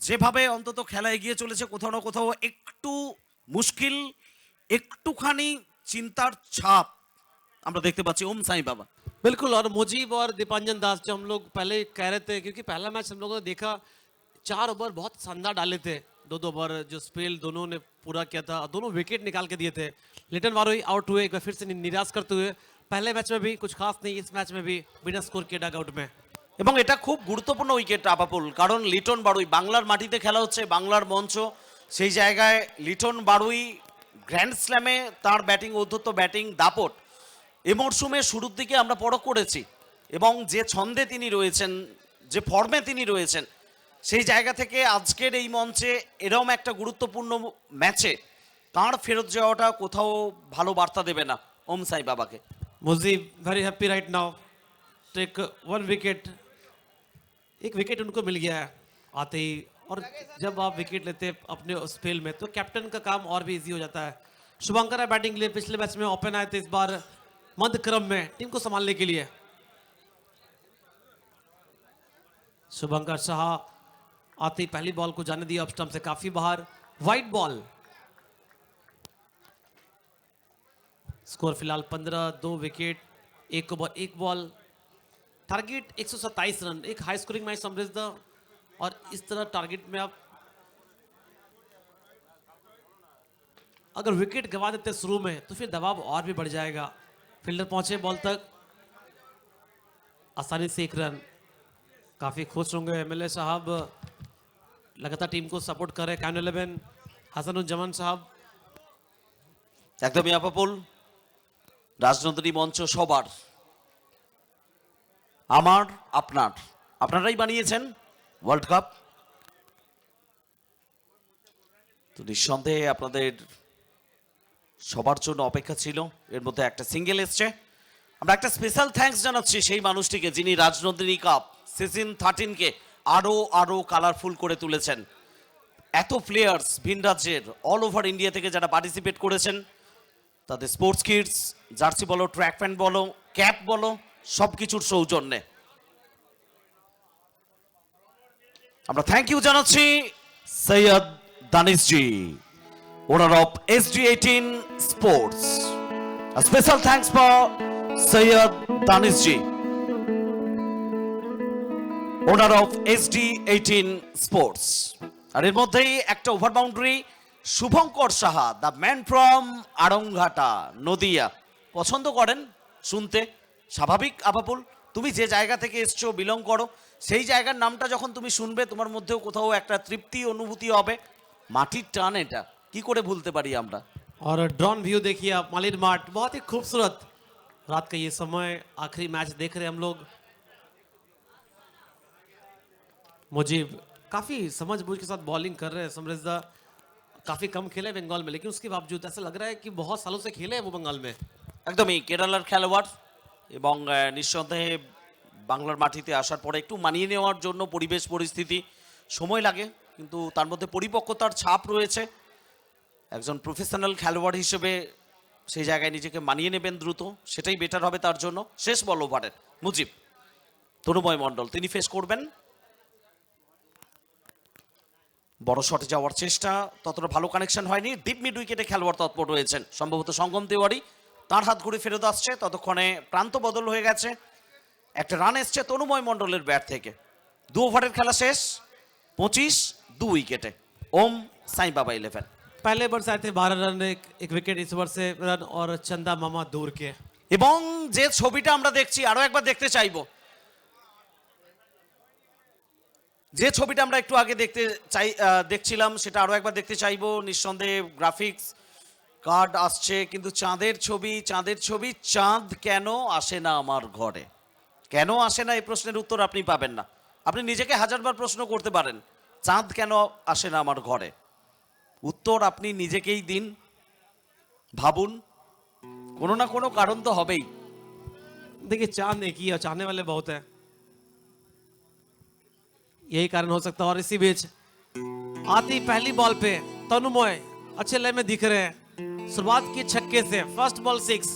যেভাবে অন্তত খেলা এগিয়ে চলেছে, কোথাও না কোথাও একটু মুশকিল, একটুখানি চিন্তার ছাপ আমরা দেখতে পাচ্ছি ওম সাই বাবা। बिल्कुल, और मुजीब और दीपांजन दास जो हम लोग पहले कह रहे थे, क्योंकि पहला मैच हम लोगों ने देखा 4 ओवर बहुत शानदार डाले थे, 2 ओवर जो स्पेल दोनों ने पूरा किया था, दोनों विकेट निकाल के दिए थे। लिटन वारोई आउट हुए, एक बार फिर से निराश करते हुए। पहले मैच में भी कुछ खास नहीं, इस मैच में भी बिना स्कोर किए डग आउट में। এবং এটা খুব গুরুত্বপূর্ণ উইকেট আপাপুল, কারণ লিটন বারুই বাংলার মাটিতে খেলা হচ্ছে, বাংলার মঞ্চ, সেই জায়গায় লিটন বারুই গ্র্যান্ড স্ল্যামে তার ব্যাটিং ঔদ্ধত্য, ব্যাটিং দাপট এই মরশুমের শুরুর দিকে আমরা পরখ করেছি, এবং যে ছন্দে তিনি রয়েছেন, যে ফর্মে তিনি রয়েছেন, সেই জায়গা থেকে আজকের এই মঞ্চে এরকম একটা গুরুত্বপূর্ণ ম্যাচে তার ফেরত যাওয়াটা কোথাও ভালো বার্তা দেবে না ওম সাই বাবাকে। Mujib very happy right now, take 1 wicket, एक विकेट उनको मिल गया है आते ही। और जब आप विकेट लेते हैं अपने स्पेल में, तो कैप्टन का काम और भी इजी हो जाता है। शुभंकर है बैटिंग के लिए, पिछले मैच में ओपन आए थे, इस बार मध्य क्रम में टीम को संभालने के लिए। शुभंकर शाह आते ही पहली बॉल को जाने दिया ऑफ स्टंप से काफी बाहर, वाइड बॉल। स्कोर फिलहाल 15, 2 विकेट, एक बॉल, टारगेट 127 रन, एक हाई स्कोरिंग मैच समृद्ध। और इस तरह टारगेट में आप अगर विकेट गंवा देते शुरू में तो फिर दबाव और भी बढ़ जाएगा। फील्डर पहुंचे बॉल तक, आसानी से 1 रन। काफी खुश होंगे एमएलए साहब, लगातार टीम को सपोर्ट कर रहे कैन 11 হাসানুজ্জামান সাহেব। একদমই আপাপুল, রাজনন্দিনী মঞ্চ সবার, আমার আপনার, আপনারাই বানিয়েছেন ওয়ার্ল্ড কাপ। তো নিঃসন্দেহে আপনাদের সবার জন্য অপেক্ষা ছিল, এর মধ্যে একটা সিঙ্গেল এসছে। আমরা একটা স্পেশাল থ্যাঙ্কস জানাচ্ছি সেই মানুষটিকে যিনি রাজনন্দিনী কাপ সিজন 13কে আরো কালারফুল করে তুলেছেন। এত প্লেয়ার্স ভিন রাজ্যের অল ওভার ইন্ডিয়া থেকে যারা পার্টিসিপেট করেছেন, তাদের স্পোর্টস কিটস, জার্সি বলো, ট্র্যাক প্যান্ট বলো, ক্যাপ বলো, সব কিছুর সৌজন্যে আমরা থ্যাংক ইউ জানাচ্ছি Syed Danishji, owner of SD18 sports. Special thanks for Syed Danishji, owner of SD18 sports. আর এর মধ্যেই একটা over boundary, Subhankar Saha, the man from Aranghata, Nadia. পছন্দ করেন শুনতে, স্বাভাবিক আপাপুল, তুমি যে জায়গা থেকে এসছো, বিলং করো, সেই জায়গার নামটা যখন তুমি শুনবে তোমার মধ্যেও কোথাও একটা তৃপ্তি অনুভূতি হবে। মাটির টান, এটা কি করে ভুলতে পারি আমরা। और ड्रोन व्यू देखिए आप, मालिर मार्ट बहुत ही खूबसूरत। रात का ये समय, आखिरी मैच देख रहे हैं हम लोग। मुजीब काफी समझ बूझ के साथ बॉलिंग कर रहे हैं। समृद्धा काफी कम खेले हैं बंगाल में, लेकिन उसके बावजूद ऐसा लग रहा है कि बहुत सालों से खेले हैं वो बंगाल में। একদমই কেরালার খেলোয়াড় এবং নিঃসন্দেহে বাংলার মাটিতে আসার পরে একটু মানিয়ে নেওয়ার জন্য পরিবেশ পরিস্থিতি সময় লাগে, কিন্তু তার মধ্যে পরিপক্কতার ছাপ রয়েছে। একজন প্রফেশনাল খেলোয়াড় হিসেবে সেই জায়গায় নিজেকে মানিয়ে নেবেন দ্রুত, সেটাই বেটার হবে তার জন্য। শেষ বল ওভারের মুজিব, তনুময় মণ্ডল তিনি ফেস করবেন। বড় শটে যাওয়ার চেষ্টা, ততটা ভালো কানেকশন হয়নি। ডিপ মিড উইকেটে খেলোয়াড় তৎপর রয়েছেন, সম্ভবত সঙ্গম তেওয়ারি, তার হাত ঘুরে ফেরত আসছে। ততক্ষণে প্রান্ত বদল হয়ে গেছে, একটা রান এসছে তনুময় মণ্ডলের ব্যাট থেকে। 2 ওভারের খেলা শেষ, 25-2 উইকেটে। ওম সাই বাবা 11। पहले ओवर से आए थे 12 रन, एक विकेट इस ओवर से रन, और चंदा मामा दूर के। এবং যে ছবিটা আমরা দেখছি আরো একবার দেখতে চাইবো, যে ছবিটা আমরা একটু আগে দেখছিলাম সেটা আরো একবার দেখতে চাইবো। নিঃসন্দেহে গ্রাফিক্স কার্ড আসছে, কিন্তু চাঁদের ছবি, চাঁদ কেন আসে না আমার ঘরে? কেন আসে না এই প্রশ্নের উত্তর আপনি পাবেন না। আপনি নিজেকে হাজারবার প্রশ্ন করতে পারেন, চাঁদ কেন আসে না আমার ঘরে? উত্তর আপনি নিজেকেই দিন, ভাবুন, কোনো না কোনো কারণ তো হবেই। देखिए चांद एक ही है, चाहने वाले बहुत है, यही कारण हो सकता है। और इसी बीच आती पहली बॉल पे तनुमय अच्छे लय में दिख रहे हैं। शुरुआत की छक्के से, फर्स्ट बॉल 6।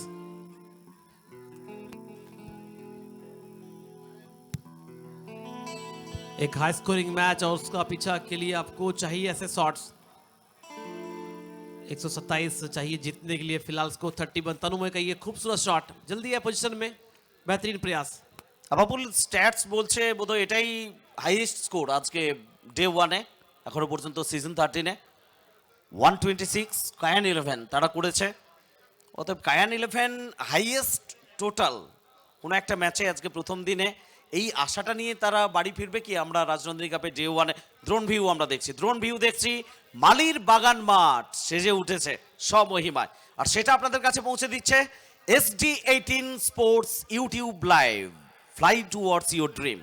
एक हाई स्कोरिंग मैच और उसका पीछा के लिए आपको चाहिए ऐसे शॉट्स। 127 चाहिए जीतने के लिए। फिलहाल स्कोर 31। तनुमय का ये खूबसूरत शॉट, जल्दी है पोजीशन में, बेहतरीन प्रयास। আবাবুল স্ট্যাটস বলছে বোধহয় এটাই হাইয়েস্ট স্কোর আজকে ডে 1-এ, এখনো পর্যন্ত সিজন 13-এ। 126 কায়ান 11 তারা করেছে। অতএব কায়ান 11 হাইয়েস্ট টোটাল কোনো একটা ম্যাচে আজকে প্রথম দিনে। এই আশাটা নিয়ে তারা বাড়ি ফিরবে কি? আমরা রাজনন্দিনী কাপে ডে 1-এ ড্রোন ভিউ আমরা দেখছি, মালির বাগান মাঠ সেজে উঠেছে স্বমহিমায়। আর সেটা আপনাদের কাছে পৌঁছে দিচ্ছে SD18 sports YouTube live. Fly towards your dream.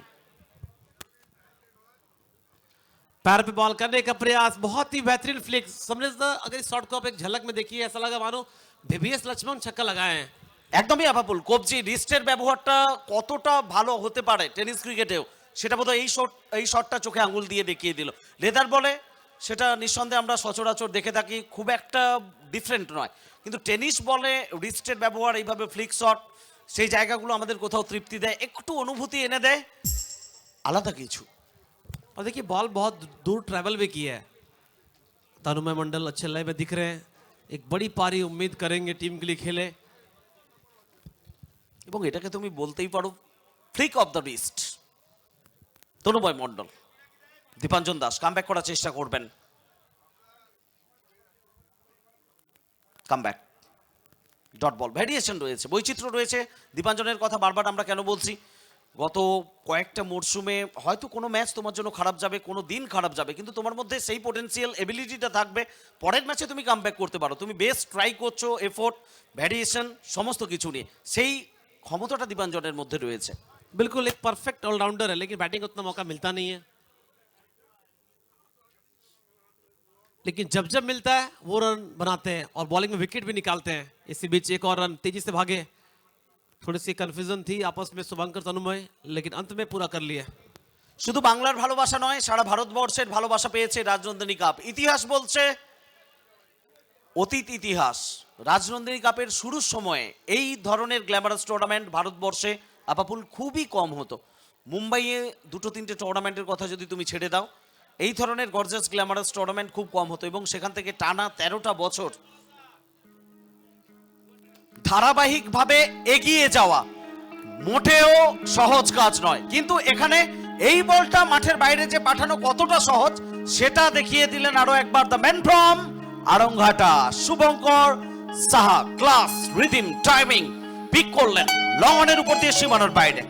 पैर पे बॉल करने का प्रयास, बहुत ही बेहतरीन फ्लिक। समझदा अगर इस शॉट को आप एक झलक में देखिए, ऐसा लगा मानो VVS लक्ष्मण छक्का लगाए हैं। একদমই আপাপুল, কবজি রিস্টের ব্যবহারটা কতটা ভালো হতে পারে টেনিস ক্রিকেটেও, সেটা বোধহয় এই শটটা চোখে আঙুল দিয়ে দেখিয়ে দিল। লেদার বলে সেটা নিঃসন্দেহে আমরা সচরাচর দেখে থাকি, খুব একটা ডিফারেন্ট নয়। কিন্তু টেনিস বলে রিস্টের ব্যবহার, এইভাবে ফ্লিক শট, সেই জায়গাগুলো আমাদের কোথাও তৃপ্তি দেয়, একটু অনুভূতি এনে দেয়, আলাদা কিছু। और देखिए बॉल बहुत दूर ट्रैवल भी किया है। तनुमय मंडल अच्छे लय में दिख रहे हैं, एक बड़ी पारी उम्मीद करेंगे टीम के लिए खेले। এবং এটাকে তুমি বলতেই পারো flick of the wrist. Tanmoy Mondal, Dipanjan Das comeback করার চেষ্টা করবেন, কামব্যাক, ডট বল, ভ্যারিয়েশন রয়েছে, বৈচিত্র্য রয়েছে। দীপাঞ্জনের কথা বারবার আমরা কেন বলছি, গত কয়েকটা মরশুমে হয়তো কোনো ম্যাচ তোমার জন্য খারাপ যাবে, কোনো দিন খারাপ যাবে, কিন্তু তোমার মধ্যে সেই পোটেন্সিয়াল এবিলিটিটা থাকবে, পরের ম্যাচে তুমি কামব্যাক করতে পারো। তুমি বেস্ট ট্রাই করছো, এফোর্ট, ভ্যারিয়েশন সমস্ত কিছু নিয়ে, সেই ক্ষমতাটা দীপাঞ্জনের মধ্যে রয়েছে। बिल्कुल एक परफेक्ट ऑलराउंडर है, लेकिन बैटिंग का उतना मौका मिलता नहीं है। लेकिन जब जब मिलता है वो रन बनाते हैं और बॉलिंग में विकेट भी निकालते हैं। इसी बीच एक और रन तेजी से भागे, थोड़ी सी कंफ्यूजन थी आपस में शुभंकर तनुमय, लेकिन अंत में पूरा कर लिया। শুধু বাংলার ভালোবাসা নয়, সারা ভারতবর্ষের ভালোবাসা পেয়েছে রাজনন্দিনী কাপ। ইতিহাস বলছে, অতীত ইতিহাস, রাজনন্দিনী কাপের শুরুর সময়ে এই ধরনের গ্ল্যামারাস টুর্নামেন্ট ভারতবর্ষে আপাপুল খুবই কম হতো। মুম্বাইয়ে দুটো তিনটে টুর্নামেন্টের কথা যদি তুমি ছেড়ে দাও, এই ধরনের গর্জাস গ্ল্যামারাস টুর্নামেন্ট খুব কম হতো, এবং সেখান থেকে টানা 13টা বছর ধারাবাহিকভাবে এগিয়ে যাওয়া মোটেও সহজ কাজ নয়। কিন্তু এখানে এই বলটা মাঠের বাইরে যে পাঠানো কতটা সহজ সেটা দেখিয়ে দিলেন আরো একবার the man from Aranghata, Shubhankar Saha. Class, rhythm, timing pick করলেন, লং অনের উপর দিয়ে সীমানার বাইরে।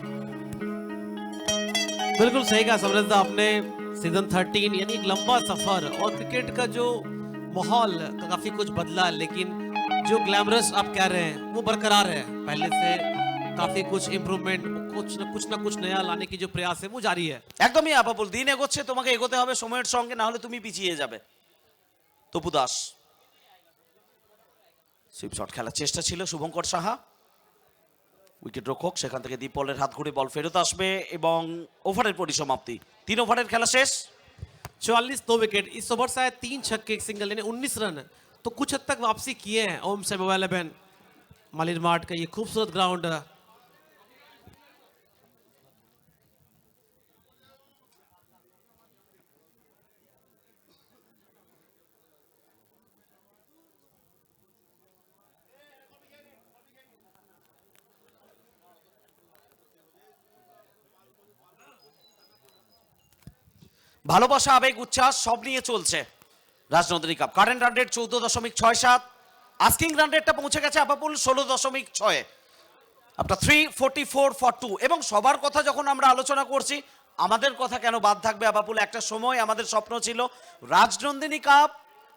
बिल्कुल सही कहा समृद्धा आपने। सीजन 13 यानी एक लंबा सफर, और क्रिकेट का जो माहौल काफी कुछ बदला, लेकिन जो ग्लैमरस आप कह रहे हैं वो बरकरार है। पहले से काफी कुछ इम्प्रूवमेंट, कुछ ना कुछ नया लाने की जो प्रयास है वो जारी है। একদমই আপাপুল, দিন এগোচ্ছে, তোমাকে এগোতে হবে সময়ের সঙ্গে, না হলে তুমি পিছিয়ে যাবে। তপু দাস, সুইপ শট খেলার চেষ্টা ছিল শুভঙ্কর সাহা, উইকেট রক্ষক, সেখান থেকে দীপলের হাত ঘুরে বল ফেরত আসবে এবং ওভারের পরিসমাপ্তি। 3 ওভারের খেলা শেষ। 44 2 विकेट। इस ओवर से आए 3 छक्के, एक सिंगल, यानी 19 रन, तो कुछ हद तक वापसी किए हैं ओम से मोबाइल 11 मालिर मार्ट का ये खूबसूरत ग्राउंड। ভালোবাসা, আবেগ, উচ্ছ্বাস সব নিয়ে চলছে Rajnandini cup. Current run rate 14.67, asking run রেটটা পৌঁছে গেছে আপাপুল 16.6, আপনার 344 ফর 2। এবং সবার কথা যখন আমরা আলোচনা করছি, আমাদের কথা কেন বাদ থাকবে আপাপুল? একটা সময় আমাদের স্বপ্ন ছিল রাজনন্দিনী কাপ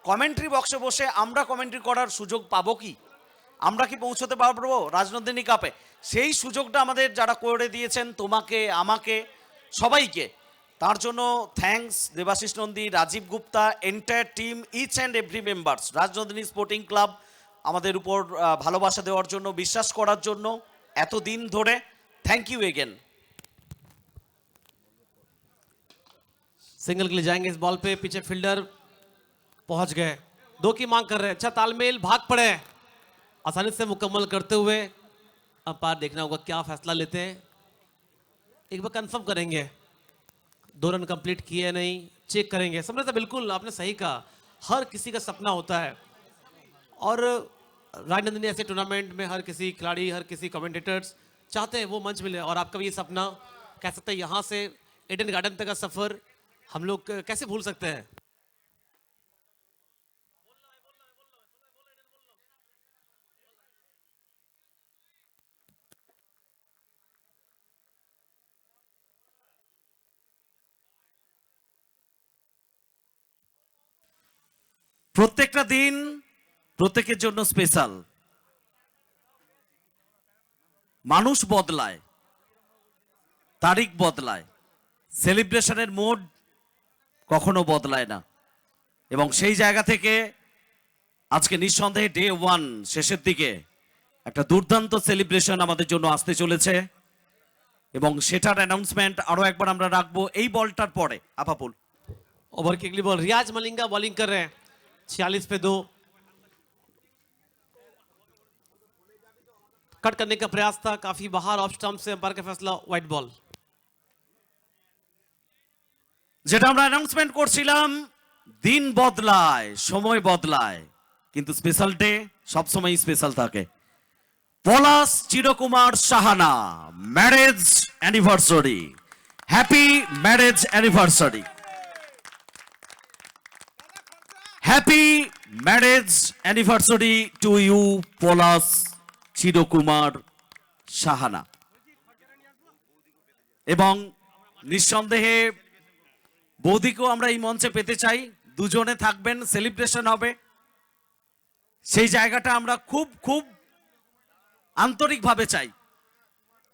কমেন্ট্রি বক্সে বসে আমরা কমেন্ট্রি করার সুযোগ পাবো কি, আমরা কি পৌঁছতে পারবো রাজনন্দিনী কাপে? সেই সুযোগটা আমাদের যারা করে দিয়েছেন, তোমাকে, আমাকে, সবাইকে, তার জন্য thanks Debashis Nandi, Rajiv Gupta, entire team, each and every members, Rajnandini sporting club আমাদের উপর ভালোবাসা দেওয়ার জন্য, বিশ্বাস করার জন্য এতদিন ধরে। Thank you again. सिंगल के लिए जाएंगे इस बॉल पे, पीछे फील्डर पहुंच गए, 2 की मांग कर रहे हैं। अच्छा तालमेल, भाग पड़े, आसानी से मुकम्मल करते हुए अंपायर देखना होगा क्या फैसला लेते हैं। एक बार कंफर्म करेंगे 2 रन कंप्लीट किए नहीं, चेक करेंगे। समझता, बिल्कुल आपने सही कहा, हर किसी का सपना होता है, और राजनंदिनी ऐसे टूर्नामेंट में हर किसी खिलाड़ी, हर किसी कमेंटेटर्स चाहते हैं वो मंच मिले, और आपका भी ये सपना, कह सकते हैं यहाँ से एडन गार्डन तक का सफर हम लोग कैसे भूल सकते हैं। প্রত্যেকটা দিন প্রত্যেকের জন্য স্পেশাল। মানুষ বদলায়, তারিখ বদলায়, সেলিব্রেশনের মোড কখনো বদলায় না, এবং সেই জায়গা থেকে আজকে নিঃসন্দেহে ডে 1 শেষের দিকে একটা দুর্দান্ত সেলিব্রেশন আমাদের জন্য আসতে চলেছে, এবং সেটার অ্যানাউন্সমেন্ট আরো একবার আমরা রাখবো এই বলটার পরে। আপাপুল, ओवर की अगली बॉल रियाज मलिंगा बॉलिंग कर रहे हैं 46 पे 2। कट करने का प्रयास था, काफी बाहर ऑफ स्टंप से, अंपायर का फैसला वाइड बॉल। যেটা আমরা অ্যানাউন্সমেন্ট করছিলাম, দিন বদলায়, সময় বদলায়, কিন্তু স্পেশাল ডে সবসময় স্পেশাল থাকে। Palash Chirkumar Sahana, marriage anniversary, happy marriage anniversary, happy marriage anniversary to you Palash Chirkumar Sahana. এবং নিঃসন্দেহে বৌদিকেও আমরা এই মঞ্চে পেতে চাই, দুজনে থাকবেন, সেলিব্রেশন হবে, সেই জায়গাটা আমরা খুব খুব আন্তরিকভাবে চাই।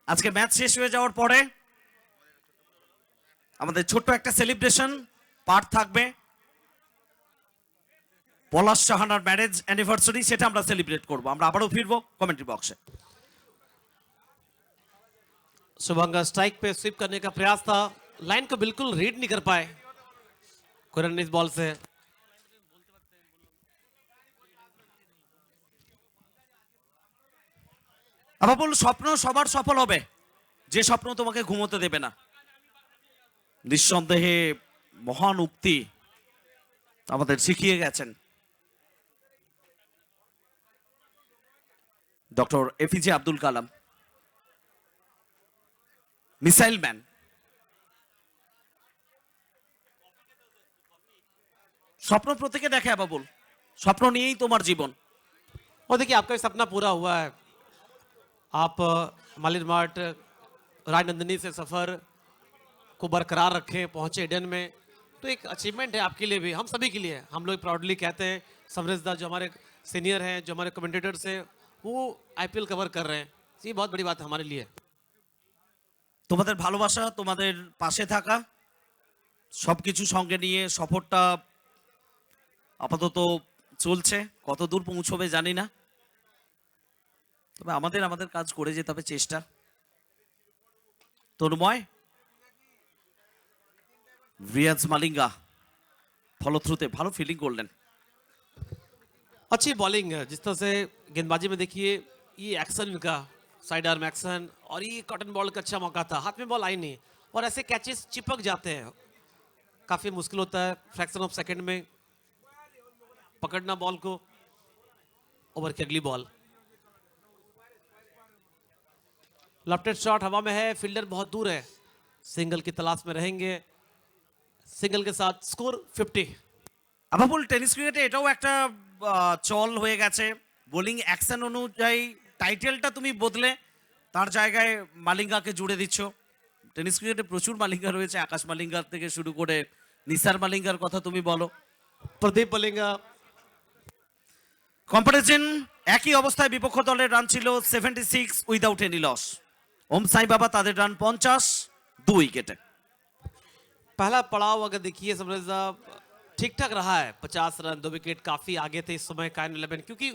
আজকে ম্যাচ শেষ হয়ে যাওয়ার পরে আমাদের ছোট্ট একটা সেলিব্রেশন পার্ট থাকবে, পলাশ সাহানার ম্যারেজ অ্যানিভার্সারি, সেটা আমরা সেলিব্রেট করব। আমরা আবারও ফিরবো কমেন্ট্রি বক্সে। शुभंकर स्ट्राइक पे स्वीप करने का प्रयास था, लाइन को बिल्कुल रीड नहीं कर पाए कोई रन इस बॉल से। আবাবুল, স্বপ্ন সবার সফল হবে, যে স্বপ্ন তোমাকে ঘুমোতে দেবে না। নিঃসন্দেহে মহান উক্তি আমাদের শিখিয়ে গেছেন doctor APJ Abdul Kalam, missile man. স্বপ্ন প্রত্যেকে দেখে আবাবুল, স্বপ্ন নিয়েই তোমার জীবন। और देखिए आपका भी सपना पूरा हुआ है, आप मालिर मार्ट राजनंदिनी से सफर को बरकरार रखें, पहुंचे एडन में, तो एक अचीवमेंट है आपके लिए भी, हम सभी के लिए। हम लोग प्राउडली कहते हैं समरेशदा जो हमारे सीनियर हैं, जो हमारे कमेंटेटर्स हैं, वो आईपीएल कवर कर रहे हैं, ये बहुत बड़ी बात है हमारे लिए। তোমাদের ভালোবাসা, তোমাদের পাশে থাকা, সবকিছু সঙ্গে নিয়ে সফরটা আপাতত চলছে, কত দূর পৌঁছবে জানি না, তবে আমাদের কাজ করে যেতে হবে, চেষ্টা। তন্ময়, রিয়াজ মালিঙ্গা ফলথ্রুতে ভালো ফিল্ডিং করলেন। अच्छी बॉलिंग है, जिस तरह से गेंदबाजी में देखिए ये एक्शन इनका, साइड आर्म एक्शन, और ये कॉटन बॉल का अच्छा मौका था, हाथ में बॉल आई नहीं, और ऐसे कैचेस चिपक जाते हैं, काफी मुश्किल होता है फ्रैक्शन ऑफ सेकंड में पकड़ना बॉल को। ओवर की अगली बॉल, लेफ्टेड शॉट हवा में है, फील्डर बहुत दूर है, सिंगल की तलाश में रहेंगे, सिंगल के साथ स्कोर 50। আবাবুল, টেনিস ক্রিকেটে এটাও একটা চল হয়ে গেছে, বোলিং অ্যাকশন অনুযায়ী টাইটেলটা তুমি বদলে তার জায়গায় মালিঙ্গাকে জুড়ে দিচ্ছ। টেনিস ক্রিকেটে প্রচুর মালিঙ্গা রয়েছে, আকাশ মালিঙ্গার থেকে শুরু করে নিসার মালিঙ্গার কথা তুমি বলো। प्रदीप मलिंगा কম্পারিজন একই অবস্থায় বিপক্ষ দলের রান ছিল 76 উইদাউট এনি লস। ওম সাই বাবা তাদের রান 50, 2 উইকেটে। पहला पड़ाव अगर देखिए समरेशदा ठीक ठाक रहा है, 50 रन 2 विकेट, काफी आगे थे इस समय कायन 11, क्योंकि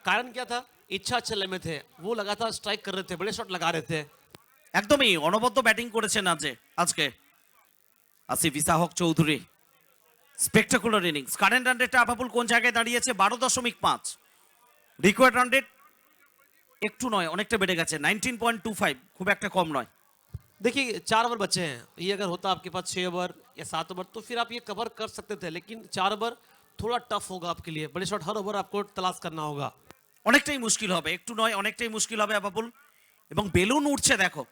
कारण क्या था, इच्छा चले में थे, वो लगातार स्ट्राइक कर रहे थे, बड़े शॉट लगा रहे थे। একদমই অনবদ্য ব্যাটিং করেছেন আজকে Asif Isahak Chowdhury, spectacular innings. Current run রেটটা আপাবুল কোন জায়গায় দাঁড়িয়েছে? 12.5। রিকোয়ার্ড রান রেট একটু নয়, অনেকটা বেড়ে গেছে, 19.25, খুব একটা কম নয়। देखिए 4 ओवर बचे हैं, ये अगर होता आपके पास 6 ओवर या 7 ओवर तो फिर आप ये कवर कर सकते थे, लेकिन 4 ओवर थोड़ा टफ होगा आपके लिए, बड़े शॉट हर ओवर आपको तलाश करना होगा। অনেকটাই মুশকিল হবে, একটু নয় অনেকটাই মুশকিল হবে আপাবুল। এবং বেলুন উঠছে, দেখো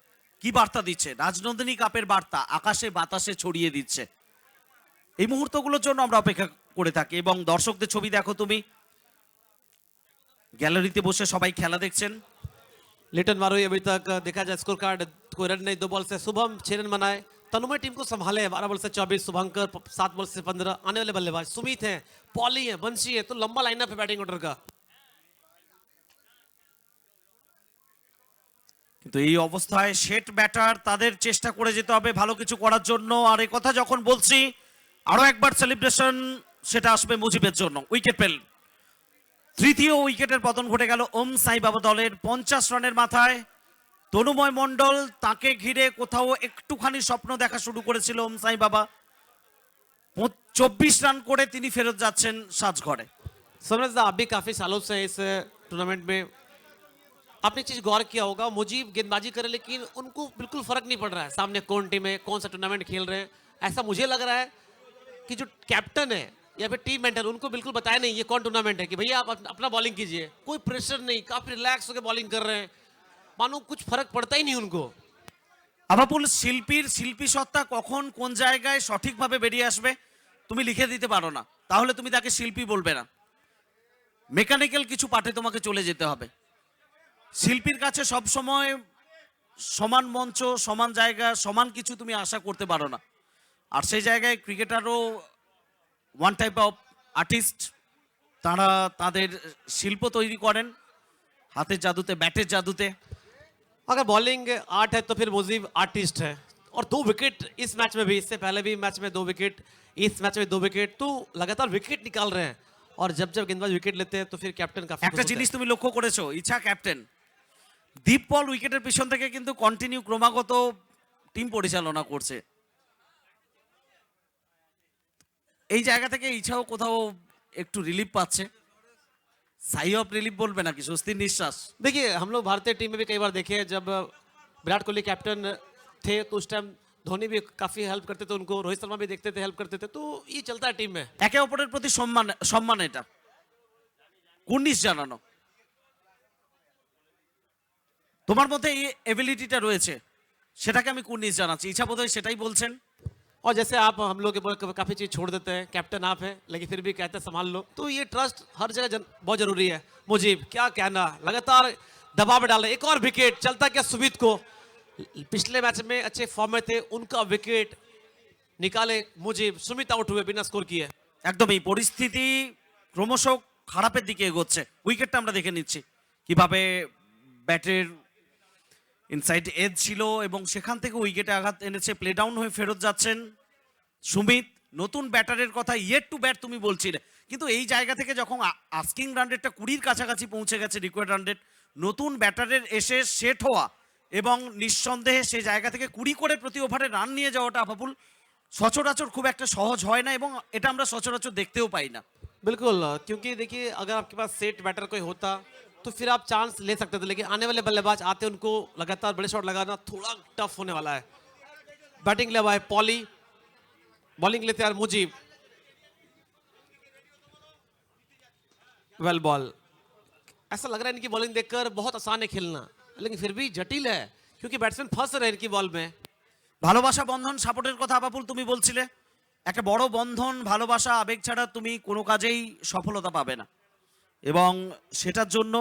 কি বার্তা দিচ্ছে, রাজনন্দিনী কাপের বার্তা আকাশে বাতাসে ছড়িয়ে দিচ্ছে। এই মুহূর্তগুলোর জন্য আমরা অপেক্ষা করে থাকি। এবং দর্শকদের ছবি দেখো তুমি, গ্যালারিতে বসে সবাই খেলা দেখছেন। लिटन मारोई अभी तक देखा जाए स्कोर कार्ड, कोई रन नहीं, 2 बॉल से शुभम 6 रन बनाए, तनुमय टीम को संभाले 12 बॉल से 24, शुभंकर 7 बॉल से 15, आने वाले बल्लेबाज सुमित हैं, पॉली है, बंशी है, तो लंबा लाइनअप है बैटिंग ऑर्डर का। কিন্তু এই অবস্থায় শেট ব্যাটার তাদের চেষ্টা করে যেতে হবে ভালো কিছু করার জন্য। আর এই কথা যখন বলছি, আরো একবার সেলিব্রেশন সেটা আসবে মুজিবের জন্য। উইকেট পেল, তৃতীয় উইকেটের পতন ঘটে গেল ওম সাই বাবা দলের 50 রানের মাথায়। তনুময় মণ্ডল, তাকে ঘিরে কোথাও একটুখানি স্বপ্ন দেখা শুরু করেছিল ওম সাই বাবা। 24 রান করে তিনি ফেরত যাচ্ছেন সাজঘরে। समरज दा आप भी काफी सालों से इस टूर्नामेंट में आपने चीज गौर किया होगा, मुजीब गेंदबाजी करे लेकिन उनको बिल्कुल फर्क नहीं पड़ रहा है सामने कौन टीम है, कौन सा टूर्नामेंट खेल रहे हैं। ऐसा मुझे लग रहा है कि जो कैप्टन है या फिर टीम मेंटर उनको बिल्कुल बताया नहीं ये कौन टूर्नामेंट है, कि भैया आप अपना बॉलिंग कीजिए, कोई प्रेशर नहीं, काफी रिलैक्स होकर बॉलिंग कर रहे हैं, मानो कुछ फर्क पड़ता ही नहीं उनको। আবাপুল শিল্পীর শিল্পী সত্তা কখন কোন জায়গায় সঠিকভাবে বেরিয়ে আসবে তুমি লিখে দিতে পারো না, তাহলে তুমি তাকে শিল্পী বলবে না। মেকানিক্যাল কিছু পাঠে তোমাকে চলে যেতে হবে। শিল্পীর কাছে সব সময় সমান মঞ্চ, সমান জায়গা, সমান কিছু তুমি আশা করতে পারো না। আর সেই জায়গায় ক্রিকেটারও ওয়ান টাইপ অফ আর্টিস্ট, তারা তাদের শিল্প তৈরি করেন হাতের জাদুতে, ব্যাটের জাদুতে। अगर बॉलिंग आर्ट है तो फिर मुजीब आर्टिस्ट है, और 2 विकेट इस मैच में भी, इससे पहले भी मैच में 2 विकेट, इस मैच में 2 विकेट, तो लगातार विकेट निकाल रहे हैं। और जब जब गेंदबाज विकेट लेते हैं तो फिर कैप्टन काफी একটা জিনিস তুমি লক্ষ্য করেছো, ইচ্ছা ক্যাপ্টেন দীপ পল উইকেটের পিছন থেকে কিন্তু কন্টিনিউ ক্রমাগত টিম পরিচালনা করছে। এই জায়গা থেকে ইচ্ছাও কোথাও একটু রিলিফ পাচ্ছে। সাই অফ রিলিফ বলবে নাকি, স্বস্তির নিঃশ্বাস। देखिए हम लोग भारतीय टीम में भी कई बार देखे हैं, जब विराट कोहली कैप्टन थे तो उस टाइम धोनी भी काफी हेल्प करते थे उनको, रोहित शर्मा भी देखते थे, हेल्प करते थे, तो ये चलता है टीम में। একে অপরের প্রতি সম্মান, সম্মান এটা কুর্নিশ জানানো। তোমার মধ্যে এই এবিলিটিটা রয়েছে, সেটাকে আমি কুর্নিশ জানাচ্ছি। ইচ্ছা বোধহয় সেটাই বলছেন। और जैसे आप हम लोग के काफी चीज छोड़ देते हैं, कैप्टन आप है लेकिन फिर भी कहते हैं संभाल लो, तो ये ट्रस्ट हर जगह बहुत जरूरी है। मुजीब क्या कहना, लगातार दबाव में डाल रहे, एक और विकेट चलता क्या सुमित को, पिछले मैच में अच्छे फॉर्म में थे, उनका विकेट निकाले मुजीब, सुमित आउट हुए बिना स्कोर किए। একদমই পরিস্থিতি ক্রমশ খারাপের দিকে এগোচ্ছে। উইকেটটা আমরা দেখে নিচ্ছি কিভাবে ব্যাটের ইনসাইড এজ ছিল এবং সেখান থেকে উইকেটে আঘাত এনেছে, প্লে ডাউন হয়ে ফেরত যাচ্ছেন সুমিত। নতুন ব্যাটারের কথা ইয়েট টু ব্যাট তুমি বলছিলে, কিন্তু এই জায়গা থেকে যখন আস্কিং রান রেটটা 20-র কাছাকাছি পৌঁছে গেছে, রিকোয়ার্ড রান রেট, নতুন ব্যাটারের এসে সেট হওয়া এবং নিঃসন্দেহে সেই জায়গা থেকে 20 করে প্রতি ওভারে রান নিয়ে যাওয়াটা আপাপুল সচরাচর খুব একটা সহজ হয় না এবং এটা আমরা সচরাচর দেখতেও পাই না। बिल्कुल, क्योंकि देखिए अगर आपके पास सेट बैटर कोई होता तो फिर आप चांस ले सकते थे, लेकिन आने वाले बल्लेबाज आते उनको लगातार बड़े शॉट लगाना थोड़ा टफ होने वाला है। बैटिंग ले हुआ है पॉली, बॉलिंग लेते हैं मुजीब, वेल बॉल। ऐसा लग रहा है इनकी बॉलिंग देखकर बहुत आसान है खेलना, लेकिन फिर भी जटिल है क्योंकि बैट्समैन फंस रहे हैं इनकी बॉल में। ভালোবাসা বন্ধন সাপোর্টের কথা আপাপুল তুমি বলছিলে, একটা বড় বন্ধন, ভালোবাসা, আবেগ ছাড়া তুমি কোনো কাজেই সফলতা পাবে না এবং সেটার জন্য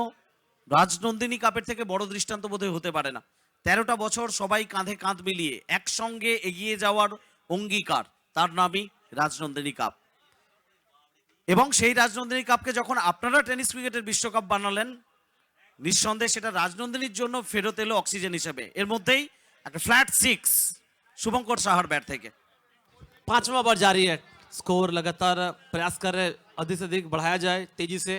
রাজনন্দিনী কাপের থেকে বড় দৃষ্টান্ত বোধহয় হতে পারে না। 13টা বছর সবাই কাঁধে কাঁধ মিলিয়ে একসঙ্গে এগিয়ে যাওয়ার অঙ্গীকার, তার নামই রাজনন্দিনী কাপ। এবং সেই রাজনন্দিনী কাপকে যখন আপনারা টেনিস ক্রিকেটের বিশ্বকাপ বানালেন, নিঃসন্দেহে সেটা রাজনন্দিনীর জন্য ফেরত এলো অক্সিজেন হিসেবে। এর মধ্যেই একটা ফ্ল্যাট 6 শুভঙ্কর সাহার ব্যাট থেকে। 5वां ओवर जारी है, स्कोर लगातार प्रयास कर रहे अधिक से अधिक बढ़ाया जाए तेजी से।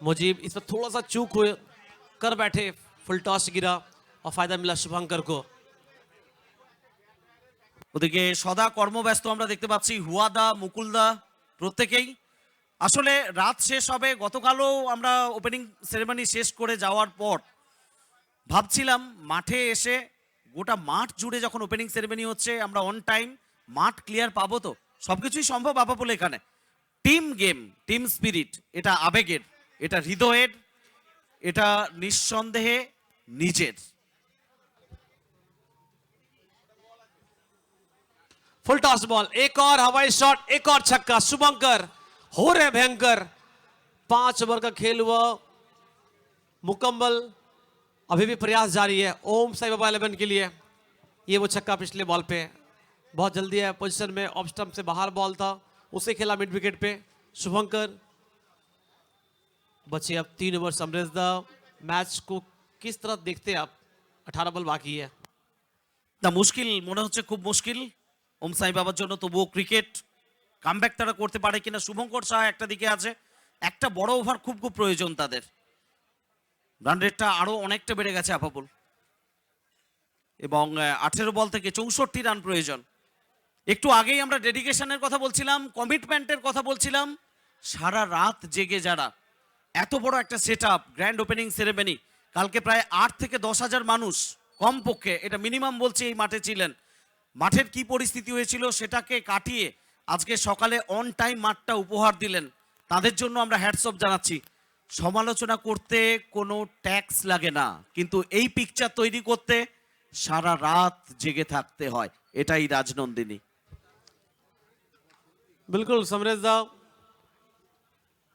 मुजीब इस पर थोड़ा सा चूक हुए कर बैठे, फुल टॉस गिरा और फायदा मिला शुभंकर को। ওদিকে সদা কর্মব্যস্ত আমরা দেখতে পাচ্ছি, হুয়াদা, মুকুলদা প্রত্যেকেই। আসলে রাত শেষ হবে, গতকালও আমরা ওপেনিং সেরেমনি শেষ করে যাওয়ার পর ভাবছিলাম মাঠে এসে গোটা মাঠ জুড়ে যখন ওপেনিং সেরেমনি হচ্ছে আমরা অন টাইম মাঠ ক্লিয়ার পাবো, তো সবকিছুই সম্ভব আপাতত এখানে। টিম গেম, টিম স্পিরিট, এটা আবেগের, এটা হৃদয়ের, এটা নিঃসন্দেহে নিজের। फुल टॉस बॉल, एक और हवाई शॉट, एक और छक्का, शुभंकर हो रहे भयंकर। 5 ओवर का खेल हुआ मुकम्मल, अभी भी प्रयास जारी है ओम साई बाबा 11 के लिए। ये वो छक्का पिछले बॉल पे बहुत जल्दी है पोजीशन में, ऑफ स्टंप से बाहर बॉल था, उसे खेला मिड विकेट पे शुभंकर। बचे अब 3 ओवर समरेशदा, मैच को किस तरह देखते हैं आप? 18 बॉल बाकी है। না মুশকিল মনে হচ্ছে, খুব মুশকিল ওম সাই বাবার জন্য। তবুও ক্রিকেট কামব্যাক তারা করতে পারে কিনা। শুভঙ্কর সাহা একটা দিকে আছে, একটা বড় ওভার খুব খুব প্রয়োজন তাদের। রান রেটটা আরো অনেকটা বেড়ে গেছে আপাবুল এবং 18 বল থেকে 64 রান প্রয়োজন। একটু আগেই আমরা ডেডিকেশনের কথা বলছিলাম, কমিটমেন্টের কথা বলছিলাম। সারা রাত জেগে যারা এত বড় একটা set up, grand opening ceremony, কালকে প্রায় 8 থেকে 10,000 মানুষ কমপক্ষে, এটা মিনিমাম বলছি, এই মাঠে ছিলেন। মাঠের কি পরিস্থিতি হয়েছিল সেটাকে কাটিয়ে আজকে সকালে অন টাইম মাঠটা উপহার দিলেন, তাদের জন্য আমরা হ্যাটস অফ জানাচ্ছি। সমালোচনা করতে কোনো ট্যাক্স লাগে না, কিন্তু এই পিকচার তৈরি করতে সারা রাত জেগে থাকতে হয়, এটাই রাজনন্দিনী। बिल्कुल समरेश दा,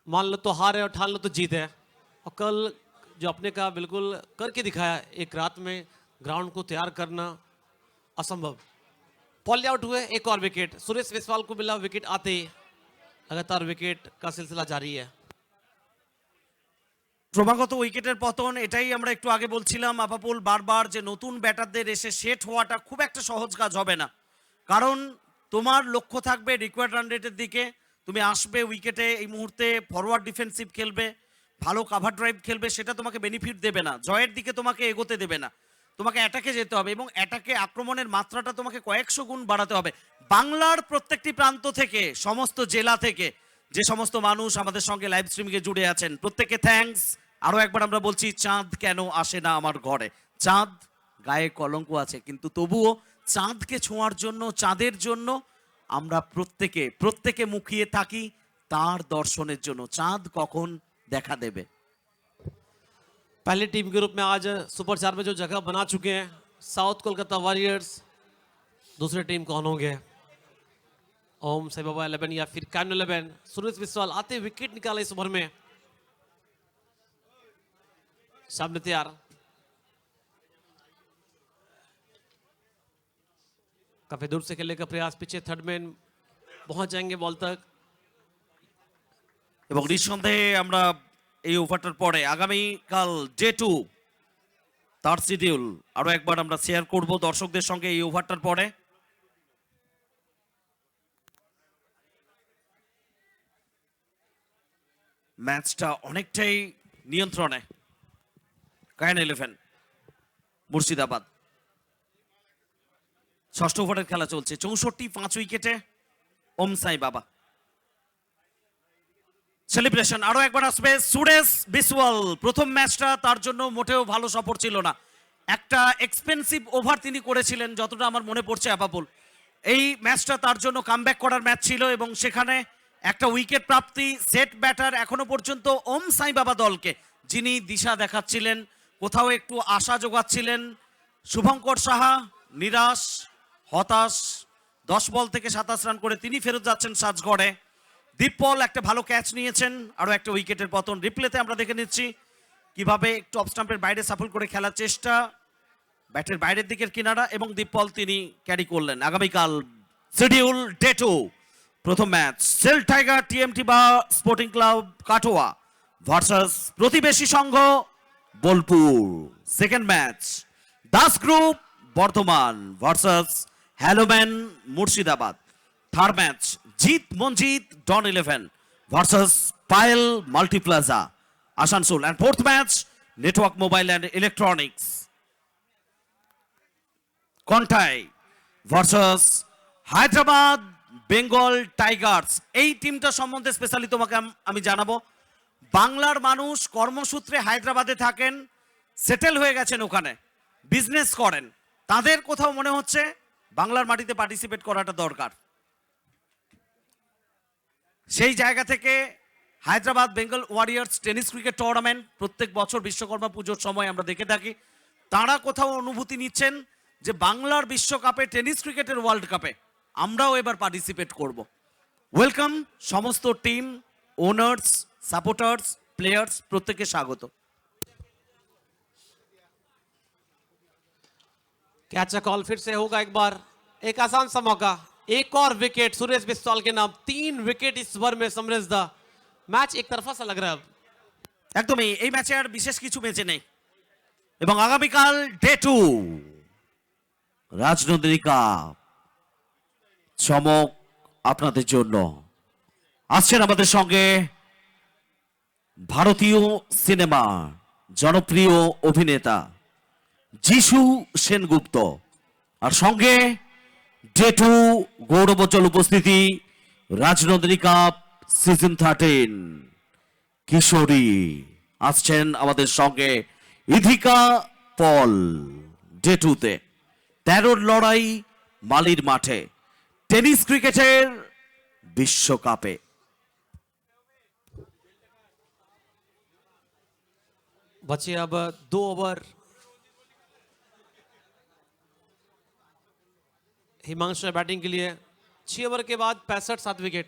मान लो तो हार है और ठान लो तो जीत है। और कल जो अपने का बिल्कुल करके दिखाया, एक रात में ग्राउंड को तैयार करना असंभव। पॉल आउट हुए, एक और विकेट सुरेश बिस्वाल को मिला, विकेट आते ही लगातार विकेट का सिलसिला जारी है। ক্রমাগত উইকেটের পতন, এটাই আমরা একটু আগে বলছিলাম আপাপুল বারবার, যে নতুন ব্যাটারদের এসে সেট হওয়াটা খুব একটা সহজ কাজ হবে না, কারণ তোমার লক্ষ্য থাকবে রিকোয়ার্ড রান রেটের দিকে। তুমি আসবে উইকেটে, এই মুহূর্তে ফরওয়ার্ড ডিফেন্সিভ খেলবে, ভালো কাভার ড্রাইভ খেলবে, সেটা তোমাকে বেনিফিট দেবে না, জয়ের দিকে তোমাকে এগোতে দেবে না। তোমাকে অ্যাটাকে যেতে হবে, এবং অ্যাটাকে আক্রমণের মাত্রাটা তোমাকে কয়েকশো গুণ বাড়াতে হবে। বাংলার প্রত্যেকটি প্রান্ত থেকে, সমস্ত জেলা থেকে যে সমস্ত মানুষ আমাদের সঙ্গে লাইভ স্ট্রিমিংয়ে জুড়ে আছেন, প্রত্যেককে থ্যাঙ্কস। আরও একবার আমরা বলছি, চাঁদ কেন আসে না আমার ঘরে? চাঁদ গায়ে কলঙ্ক আছে, কিন্তু তবুও চাঁদকে ছোঁয়ার জন্য, চাঁদের জন্য আমরা প্রত্যেকে মুখিয়ে থাকি তার দর্শনের জন্য। চাঁদ কখন দেখা দেবে? पहली टीम के रूप में आज सुपर 4 में जो जगह बना चुके हैं साउथ कोलकाता वॉरियर्स, दूसरी टीम कौन होंगे? ओम साई बाबा 11 या फिर कैन 11? सुरेश बिस्वाल आते विकेट निकाला इस ओवर में, सामने तैयार, काफी दूर से खेलने का प्रयास, पीछे थर्ड मैन पहुंच जाएंगे बॉल तक। এবং নিঃসন্দেহে আমরা এই ওভারটার পরে আগামীকাল ডে 2 তার শিডিউল আরো একবার আমরা শেয়ার করব দর্শকদের সঙ্গে এই ওভারটার পরে। ম্যাচটা অনেকটাই নিয়ন্ত্রণে কায়ান 11 মুর্শিদাবাদ। ষষ্ঠ ওভারের খেলা চলছে, 64 5 উইকেটে ওম সাই বাবা। সেলিব্রেশন আরো একবার আসবে সুরেশ বিসওয়াল। প্রথম ম্যাচটা তার জন্য মোটেও ভালো সফর ছিল না, একটা এক্সপেন্সিভ ওভার তিনি করেছিলেন যতটা আমার মনে পড়ছে আপাপুল। এই ম্যাচটা তার জন্য কামব্যাক করার ম্যাচ ছিল, এবং সেখানে একটা উইকেট প্রাপ্তি। সেট ব্যাটার এখনো পর্যন্ত ওম সাই বাবা দলকে, যিনি দিশা দেখাচ্ছিলেন, কোথাও একটু আশা যোগাচ্ছিলেন। শুভঙ্কর সাহা নিরাশ, হতাশ, 10 বল থেকে 27 রান করে তিনি ফেরত যাচ্ছেন সাজগড়ে। দীপপল একটা ভালো ক্যাচ নিয়েছেন, আরো একটা উইকেটের পতন। রিপ্লেতে আমরা দেখে নিচ্ছি কিভাবে একটু অফ স্টাম্পের বাইরে সাফল করে খেলার চেষ্টা, ব্যাটের বাইরের দিকের কিনারা, এবং দীপপল তিনি ক্যারি করলেন। আগামীকাল শিডিউল ডে 2 প্রথম ম্যাচ সেল টাইগার টিএমটি বা sporting club Katwa versus Prativeshi Sangha Bolpur. Second match Das group Bardhaman versus হ্যালোম্যান Murshidabad. Third match Jit Manjit don 11 versus Payel multiplaza Asansol. And fourth match network mobile and electronics Contai versus Hyderabad Bengal tigers. এই টিমটা সম্বন্ধে স্পেশালি তোমাকে আমি জানাবো। বাংলার মানুষ কর্মসূত্রে হায়দ্রাবাদে থাকেন, সেটেল হয়ে গেছেন, ওখানে বিজনেস করেন, তাদের কোথাও মনে হচ্ছে বাংলার মাটিতে পার্টিসিপেট করাটা দরকার। সেই জায়গা থেকে Hyderabad Bengal warriors tennis cricket tournament প্রত্যেক বছর বিশ্বকর্মা পুজোর সময় আমরা দেখে থাকি, তারা কোথাও অনুভূতি নিচ্ছেন যে বাংলার বিশ্বকাপে, টেনিস ক্রিকেটের ওয়ার্ল্ড কাপে আমরাও এবার পার্টিসিপেট করব। ওয়েলকাম সমস্ত টিম, ওনার্স, সাপোর্টার্স, প্লেয়ার্স, প্রত্যেককে স্বাগত। कैच का कॉल फिर से होगा एक बार, एक आसान सा मौका, एक और विकेट सुरेश बिस्वाल के नाम। 3 विकेट इस ओवर में समरेश दा, मैच एक तरफा सा लग रहा है अब। একদমই এই ম্যাচে আর বিশেষ কিছু বেঁচে নেই। এবং আগামীকাল ডে 2 রাজনন্দিনী কাপ চমক আপনাদের জন্য। আসছেন আমাদের সঙ্গে ভারতীয় সিনেমা জনপ্রিয় অভিনেতা যিশু সেনগুপ্ত, আর সঙ্গে ডে 2 গৌরবোজ্জ্বল উপস্থিতি রাজনন্দিনী কাপ সিজন 13 কিশোরী আসছেন আমাদের সঙ্গে ইধিকা পল। ডে 2-তে 13 লড়াই মালির মাঠে টেনিস ক্রিকেটের বিশ্বকাপে। बचे अब 2 ओवर। हिमांशु बैटिंग के लिए 6 ओवर के बाद 65 7 विकेट।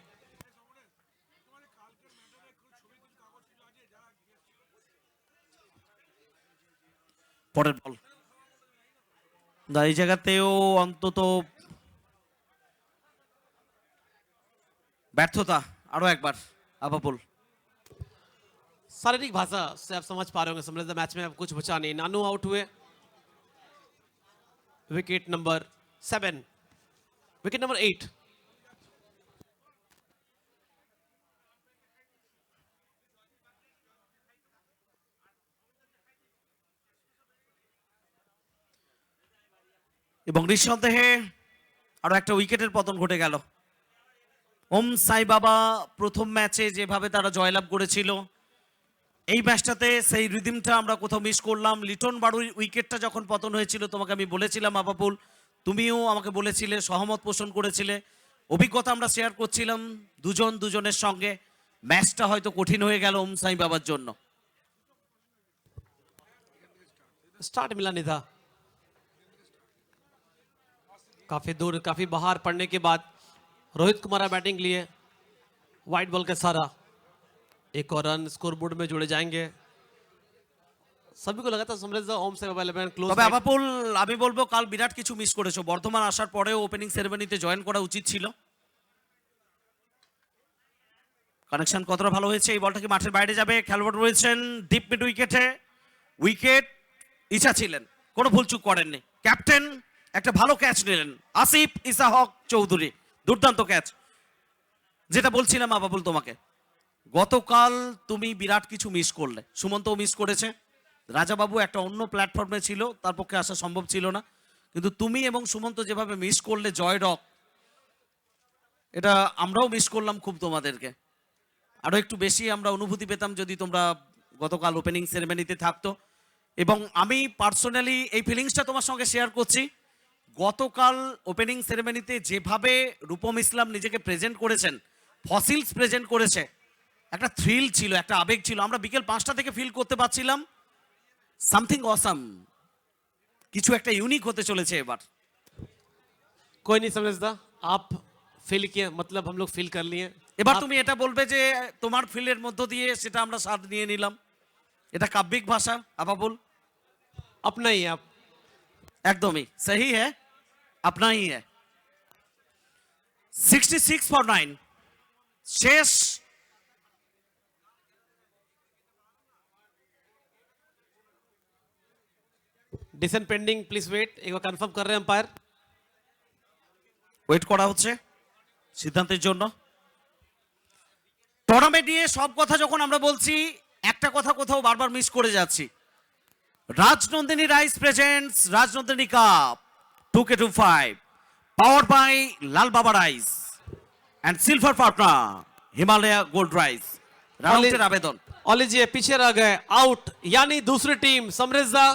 পরের বল না, এই জায়গাতেও অন্তত ব্যর্থতা। আরো একবার আবাপুল। शारीरिक भाषा से आप समझ पा रहे होंगे समृद्ध मैच में अब कुछ बचा नहीं। नानू आउट हुए। Wicket number 7, wicket number 8। এবং নিঃসন্দেহে আরো একটা উইকেটের পতন ঘটে গেল। ওম সাই বাবা প্রথম ম্যাচে যেভাবে তারা জয়লাভ করেছিল, এই ম্যাচটাতে সেই রিদিমটা আমরা কোথাও মিস করলাম। লিটন বাড়ুর উইকেটটা যখন পতন হয়েছিল তোমাকে আমি বলেছিলাম আবাপুল, তুমিও আমাকে বলেছিলে, সহমত পোষণ করেছিলে, অভিজ্ঞতা আমরা শেয়ার করছিলাম দুজনের সঙ্গে। ম্যাচটা হয়তো কঠিন হয়ে গেল ওম সাই বাবার জন্য। स्टार्ट मिला नहीं था। काफी दूर, काफी बाहर पड़ने के बाद रोहित कुमार बैटिंग लिए। वाइट बॉल का सारा एक और रन स्कोरबोर्ड में जोड़े जाएंगे। सभी को लगा था समृद्ध ओम से क्लोज। তবে আবাপুল আমি বলবো কাল বিরাট কিছু মিস করেছো। বর্তমান আসার পরেও ওপেনিং সেরেমনিতে জয়েন করা উচিত ছিল। কানেকশন কতটা ভালো হয়েছে। এই বলটা কি মাঠের বাইরে যাবে? খেলোয়াড় রয়েছেন ডিপ মিড উইকেটে। উইকেট ইচ্ছা ছিলেন, কোনো ভুলচুক করেননি। ক্যাপ্টেন একটা ভালো ক্যাচ নিলেন, আসিফ ইসাহক চৌধুরী। দুর্দান্ত ক্যাচ। যেটা বলছিলাম আবাপুল তোমাকে, গতকাল তুমি বিরাট কিছু মিস করলে। সুমন্তও মিস করেছে। রাজাবাবু একটা অন্য প্ল্যাটফর্মে ছিল, তার পক্ষে আসা সম্ভব ছিল না। কিন্তু তুমি এবং সুমন্ত যেভাবে মিস করলে জয় রক, এটা আমরাও মিস করলাম খুব তোমাদেরকে। আরো একটু বেশি আমরা অনুভূতি পেতাম যদি তোমরা গতকাল ওপেনিং সেরেমনিতে থাকতো। এবং আমি পার্সোনালি এই ফিলিংসটা তোমার সঙ্গে শেয়ার করছি। গতকাল ওপেনিং সেরেমনিতে যেভাবে রূপম ইসলাম নিজেকে প্রেজেন্ট করেছেন, ফসিলস প্রেজেন্ট করেছে, একটা থ্রিল ছিল, একটা আবেগ ছিল। আমরা বিকেল 5টা থেকে ফিল করতে পারছিলাম সামথিং অসাম, কিছু একটা ইউনিক হতে চলেছে এবার। कोई नहीं समझदा, आप फील किए, मतलब हम लोग फील कर लिए। এবার তুমি এটা বলবে যে তোমার ফিলের মধ্য দিয়ে সেটা আমরা স্বাদ নিয়ে নিলাম। এটা কাব্যিক ভাষা আবাবুল। अपना ही है आप। একদমই সহি হ্যাঁ, আপনা হি হ্যাঁ। 66 ফর 9 শেষ। Decision pending, please wait. एक बार कंफर्म कर रहे हैं अंपायर। ওয়েট করা হচ্ছে সিদ্ধান্তের জন্য। টুর্নামেন্ট নিয়ে সব কথা যখন আমরা বলছি, একটা কথা কোথাও বারবার মিস করে যাচ্ছি। Rajnandini rice presents Rajnandini cup 2K25 power by Lal Baba rice and silver partner Himalaya gold rice. রাউন্ডের আবেদন। और लीजिए पीछे रह गए आउट, यानी दूसरी टीम समृद्धा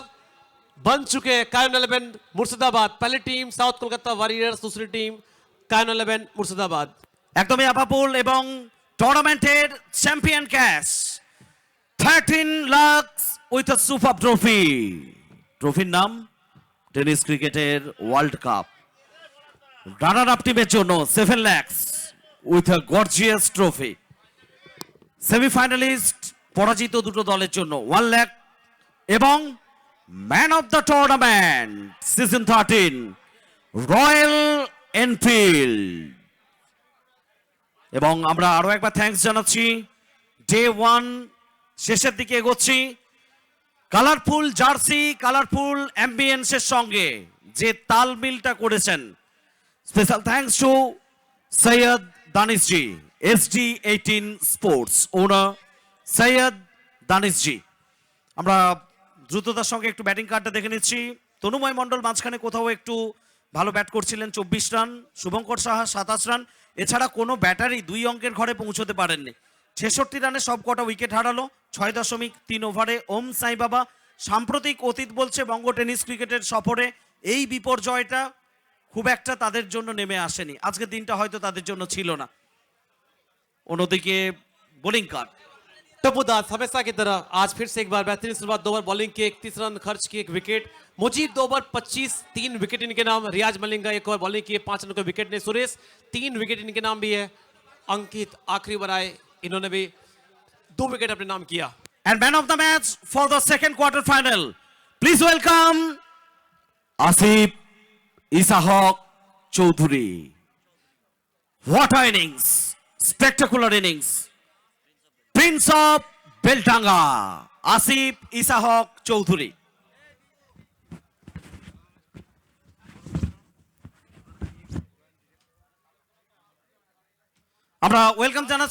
बन चुके हैं कायन 11 मुर्शिदाबाद। पहली टीम साउथ कोलकाता वॉरियर्स, दूसरी टीम कायन 11 मुर्शिदाबाद। একদমই আপাপুল। এবং টুর্নামেন্টের champion cash 13 lakh with a super trophy. ট্রফির নাম টেনিস ক্রিকেটের ওয়ার্ল্ড কাপ। রানার আপ টিমের জন্য 7 lakh with a gorgeous trophy. Semifinalist পরাজিত দুটো দলের জন্য 1 লাখ। এবং man of the tournament season 13 royal Enfield. এবং আমরা আরো একবার থ্যাঙ্কস জানাচ্ছি। ডে 1 শেষের দিকে এগোচ্ছি। কালারফুল জার্সি, কালারফুল অ্যাম্বিয়েন্সের সঙ্গে যে তালমিলটা করেছেন, special thanks to Syed Danishji, SD18 sports owner Syed Danishji. আমরা দ্রুততার সঙ্গে একটু ব্যাটিং কার্ডটা দেখে নিচ্ছি। তনুময় মণ্ডল মাঝখানে কোথাও একটু ভালো ব্যাট করছিলেন, 24 রান, শুভঙ্কর সাহা 27 রান। এছাড়া কোনো ব্যাটারি 2 অঙ্কের ঘরে পৌঁছতে পারেননি। 66 রানে সব কটা উইকেট হারালো 6.3 ওভারে ওম সাই বাবা। সাম্প্রতিক অতীত বলছে বঙ্গ টেনিস ক্রিকেটের সফরে এই বিপর্যয়টা খুব একটা তাদের জন্য নেমে আসেনি। আজকের দিনটা হয়তো তাদের জন্য ছিল না। অন্যদিকে বোলিং কার্ড, टपुदास हमेशा की तरह आज फिर से एक बार बेहतरीन शुरुआत, 2 ओवर बॉलिंग के 31 रन खर्च किए, 1 विकेट। मुजीब 2 ओवर 25, 3 विकेट इनके नाम। रियाज मलिंगा 1 ओवर बॉलिंग किए, 5 रन को विकेट ने। सुरेश 3 विकेट इनके नाम भी है। अंकित आखिरी ओवर आए, इन्होंने भी 2 विकेट अपने नाम किया। and man of the match for the second quarter final, please welcome Asif Ishaq Choudhury. What an innings, spectacular innings, Prince of Beltanga, Asif Ishaq Choudhury. আমরা ওয়েলকাম জানাচ্ছি